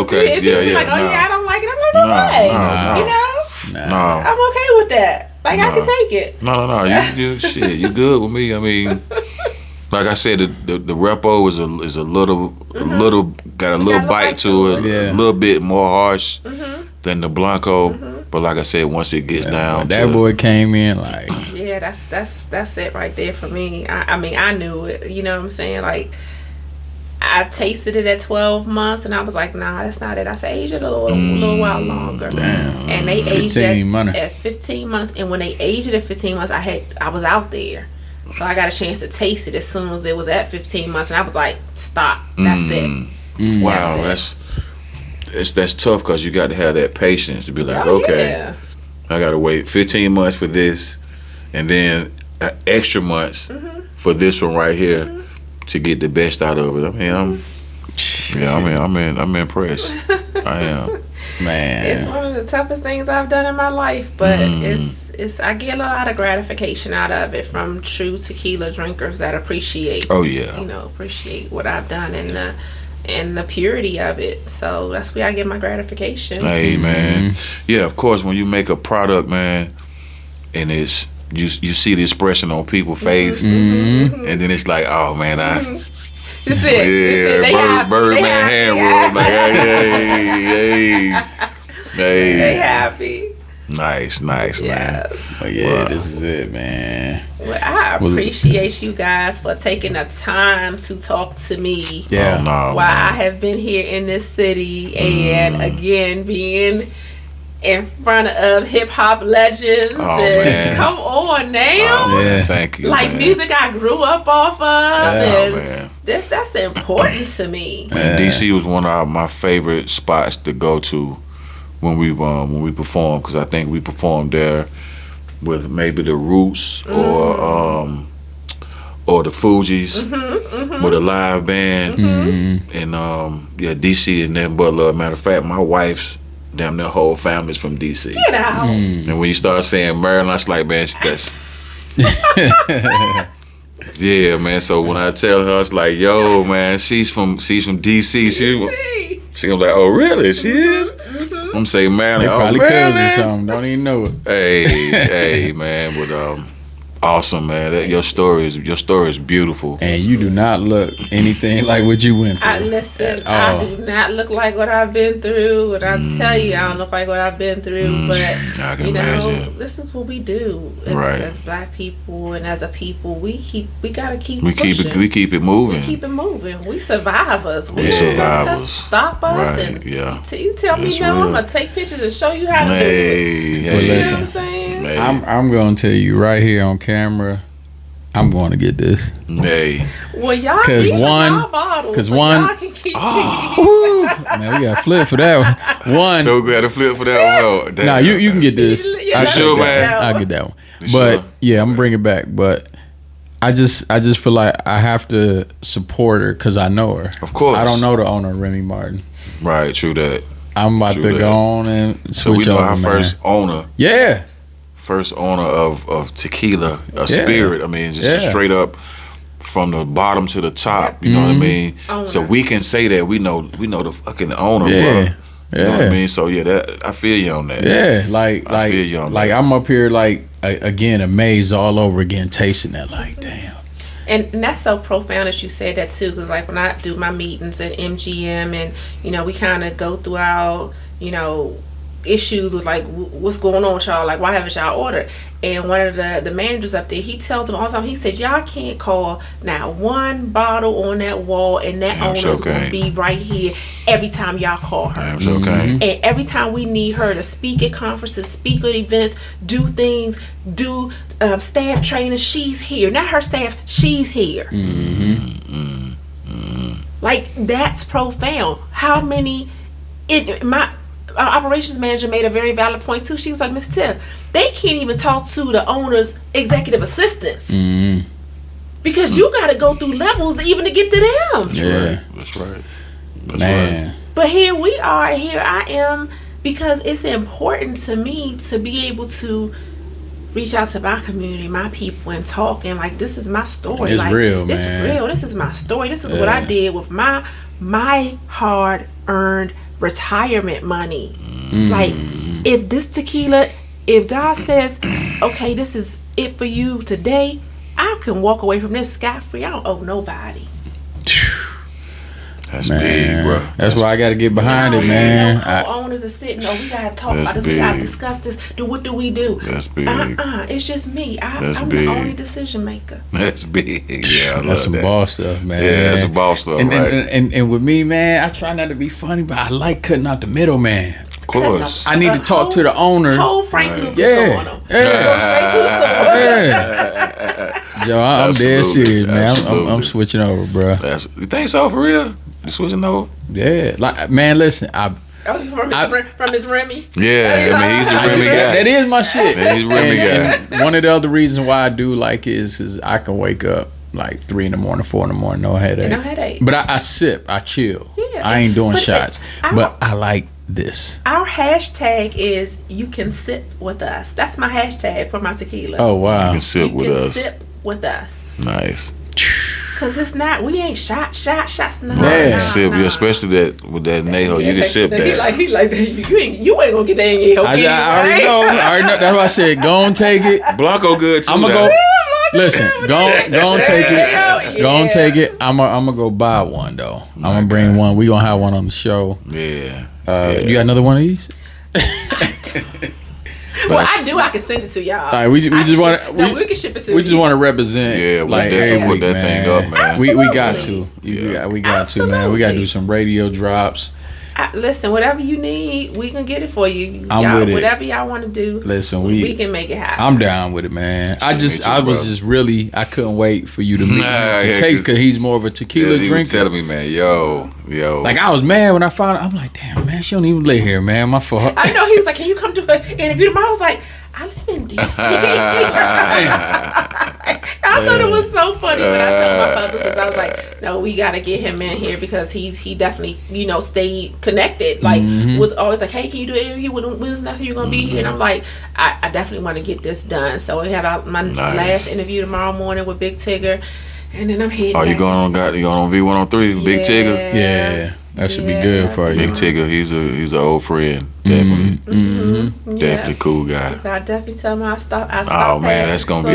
okay. If you be like, I don't like it, I'm like, no way. You know? No. I'm okay with that. Like, I can take it. No. You shit. You good with me. I mean, like I said, the Repo is a little got a little bite to it. A little bit more harsh than the Blanco. But like I said, once it gets down, that boy came in like, Yeah, that's it right there for me. I mean, I knew it. You know what I'm saying? Like, I tasted it at 12 months, and I was like, nah, that's not it. I said, age it a little while longer. Damn. And they aged it at 15 months. And when they aged it at 15 months, I was out there. So I got a chance to taste it as soon as it was at 15 months. And I was like, stop. That's it. Wow, that's tough because you got to have that patience to be like, okay, I got to wait 15 months for this, and then extra months for this one right here to get the best out of it. I mean, I'm impressed. I am. Man, it's one of the toughest things I've done in my life, but it's I get a lot of gratification out of it from true tequila drinkers that appreciate. Oh yeah. Appreciate what I've done and the purity of it. So that's where I get my gratification. Hey man, yeah. Of course, when you make a product, man, and it's you see the expression on people's face, and then it's like, oh man, That's it. Yeah, Birdman Hainesworth. Like, hey. They happy. Nice, man. Oh, yeah, this is it, man. Well, I appreciate you guys for taking the time to talk to me. Yeah. While I have been here in this city and again being in front of hip hop legends. Man. Come on now. Oh, man, thank you. Like, man. music I grew up off of. Man. That's important to me. Man, DC was one of my favorite spots to go to when we performed, because I think we performed there with maybe the Roots or the Fugees with a live band, and DC and then but matter of fact, my wife's damn their whole family's from DC. Get out. And when you start saying Maryland, I was like, man, that's yeah, man. So when I tell her, it's like, yo, man, she's from DC. She was like, oh, really? She is? I'm saying Maryland. They probably Maryland? cousins or something. Don't even know it. Hey, man. But awesome, man. Your story is beautiful. And you do not look anything like what you went through. I do not look like what I've been through. When I tell you, I don't look like what I've been through. But I can imagine. This is what we do as black people and as a people. We gotta keep pushing. We keep it moving. We keep it moving. We survivors. We survivors. Stop us and you tell me no, I'm gonna take pictures and show you how to do it. Well, you listen, know what I'm saying? I'm gonna tell you right here on camera, I'm going to get this. Hey. Well, y'all keep y'all bottles. Y'all can keep man, we got to flip for that one. So we got to flip for that one. Nah, you can get this. I sure, man. I'll get that one. But yeah, I'm gonna bring it back. But I just feel like I have to support her because I know her. Of course. I don't know the owner of Remy Martin. Right, true that. I'm about to go on and switch so we know over, our first owner. Yeah. First owner of Tequila, a spirit. I mean, just straight up from the bottom to the top. You know what I mean? Owner. So we can say that we know the fucking owner, bro. You know what I mean? So I feel you on that. Yeah, I feel you on that. that. I'm up here again amazed all over again, tasting that like damn. And that's so profound that you said that too, because like when I do my meetings at MGM and we kind of go through our issues with like what's going on with y'all, like why haven't y'all ordered? And one of the managers up there, he tells them all the time, he says, y'all can't call now one bottle on that wall and that owner's gonna be right here every time y'all call her. And every time we need her to speak at conferences, speak at events, do things, do staff training, she's here. Not her staff, she's here. Like, that's profound. How many our operations manager made a very valid point too. She was like, Miss Tiff, they can't even talk to the owner's executive assistants because you got to go through levels even to get to them. That's right. Man. But here we are, and here I am, because it's important to me to be able to reach out to my community, my people, and talk. And like, this is my story. It's real, this man. It's real. This is my story. This is what I did with my hard-earned retirement money. Like, if this tequila, if God says, okay, this is it for you today, I can walk away from this scot-free. I don't owe nobody. That's big, bro. That's why I got to get behind it, man. I don't owners are sitting. Oh, we gotta talk about this. We gotta discuss this. What do we do? That's big. It's just me. I'm big. the only decision maker. That's big. Yeah, that's some boss stuff, man. Yeah, that's some boss stuff, and, right? And with me, man, I try not to be funny, but I like cutting out the middle, man. Of course. I need to talk to the owner. Whole Frank Lucas on him. Yo, I'm dead serious, man. I'm switching over, bro. You think so, for real? You switching over? Yeah, like, man, listen, from his Remy. Yeah, I mean, he's a Remy guy. That is my shit. Yeah, he's a Remy guy. And one of the other reasons why I do like it is I can wake up like 3 in the morning, 4 in the morning, no headache. No headache. But I sip, I chill. Yeah. I ain't doing shots. But I like this. Our hashtag is you can sip with us. That's my hashtag for my tequila. Oh, wow. You can sip with us. Sip with us. Nice. Cause it's not, we ain't shots. No, Yeah. Sip, especially that with that Neho, you can sip that. He like you ain't gonna get that in your I already know. That's why I said go and take it. Blanco good too. I'm gonna go. Listen, go and take it. Go and take it. I'm gonna go buy one though. I'm gonna bring one. We gonna have one on the show. Yeah. You got another one of these? Well, I do. I can send it to y'all. All right, we just want to. We can ship it to you. We just want to represent. Yeah, we like definitely put that thing up, man. We got to. We got to, man. We got to do some radio drops. Listen, whatever you need, we can get it for you. I'm with it. Whatever y'all want to do. Listen, we can make it happen. I'm down with it, man. I couldn't wait for you to meet him to taste, because he's more of a tequila drinker. He telling me, man, yo. Like, I was mad when I found out. I'm like, damn, man, she don't even live here, man. My fault. I know. He was like, can you come do an interview tomorrow? I was like, I live in D.C. I thought it was so funny when I told my publicist. I was like, no, we got to get him in here because he definitely, stayed connected. Like, was always like, hey, can you do an interview? When's next time you're going to be here? And I'm like, I definitely want to get this done. So we have my last interview tomorrow morning with Big Tigger. And then I'm heading you going on V103, Big Tigger? Yeah. That should be good for you. Big Tigger, he's an old friend. Definitely. Definitely cool guy. So I definitely tell him I stop. Oh man, that's gonna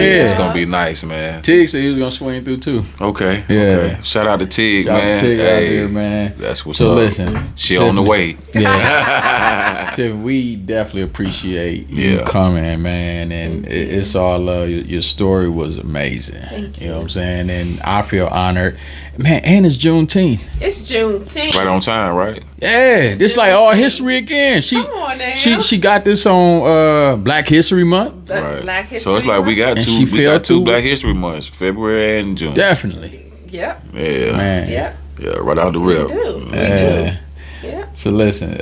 be nice, man. Tig said he was gonna swing through too. Okay. Yeah. Okay. Shout out to Tig, man. Tig out there, man. That's what's so up. Listen, she on the way. Yeah. Tiff, we definitely appreciate you coming, man, and it's all love. Your story was amazing. Thank you. You know what I'm saying? And I feel honored. Man, and it's Juneteenth. It's Juneteenth. Right on time, right? Yeah, this like all history again. Come on now. She got this on Black History Month. Right. Black History so it's like we got two Black History Months, February and June. Definitely. Yep. Yeah. Man. Yep. Yeah, right out the rip. We do. Yeah. Yeah. So listen,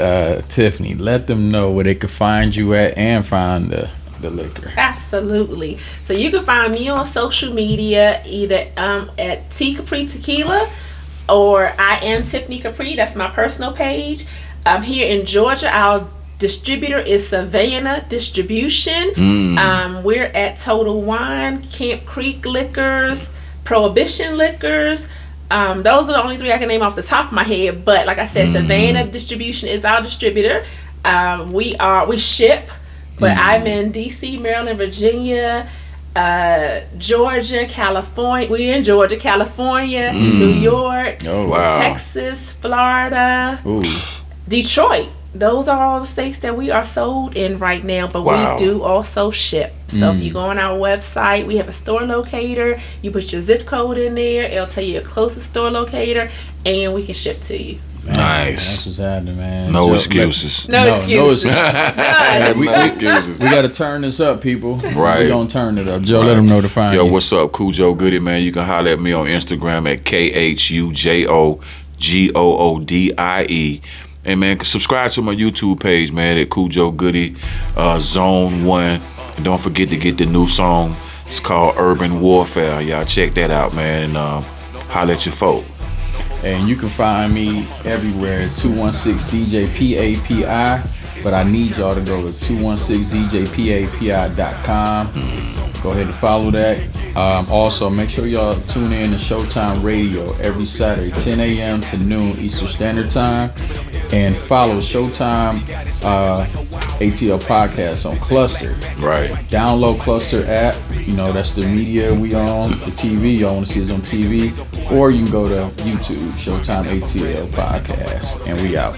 Tiffany, let them know where they could find you at and find the liquor. Absolutely. So you can find me on social media either at T Capri Tequila or I am Tiffany Capri. That's my personal page. Here in Georgia, our distributor is Savannah Distribution. We're at Total Wine, Camp Creek Liquors, Prohibition Liquors. Those are the only 3 I can name off the top of my head. But like I said, Savannah Distribution is our distributor. We ship. But I'm in D.C., Maryland, Virginia, Georgia, California. We're in Georgia, California, New York, Texas, Florida, Detroit. Those are all the states that we are sold in right now. But we do also ship. So if you go on our website, we have a store locator. You put your zip code in there. It'll tell you your closest store locator. And we can ship to you. Man, nice. That's what's happening, man. No excuses. No excuses. We got to turn this up, people. Right. We're going to turn it up. Joe, let them know to find you. Yo, what's up? Khujo Goody, man. You can holler at me on Instagram at KHUJOGOODIE. And, man, subscribe to my YouTube page, man, at Khujo Goody, Zone 1. And don't forget to get the new song. It's called Urban Warfare. Y'all check that out, man. And holler at your folk. And you can find me everywhere at 216 DJ PAPI. But I need y'all to go to 216djpapi.com. Go ahead and follow that. Also, make sure y'all tune in to Showtime Radio every Saturday, 10 a.m. to noon Eastern Standard Time. And follow Showtime ATL podcast on Cluster. Right. Download Cluster app. You know, that's the media we on. The TV, y'all want to see us on TV. Or you can go to YouTube, Showtime ATL podcast. And we out.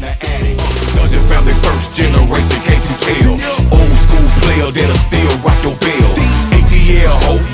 Dungeon family first generation, can't you tell? Old school player that'll still rock your bell. ATL, ho,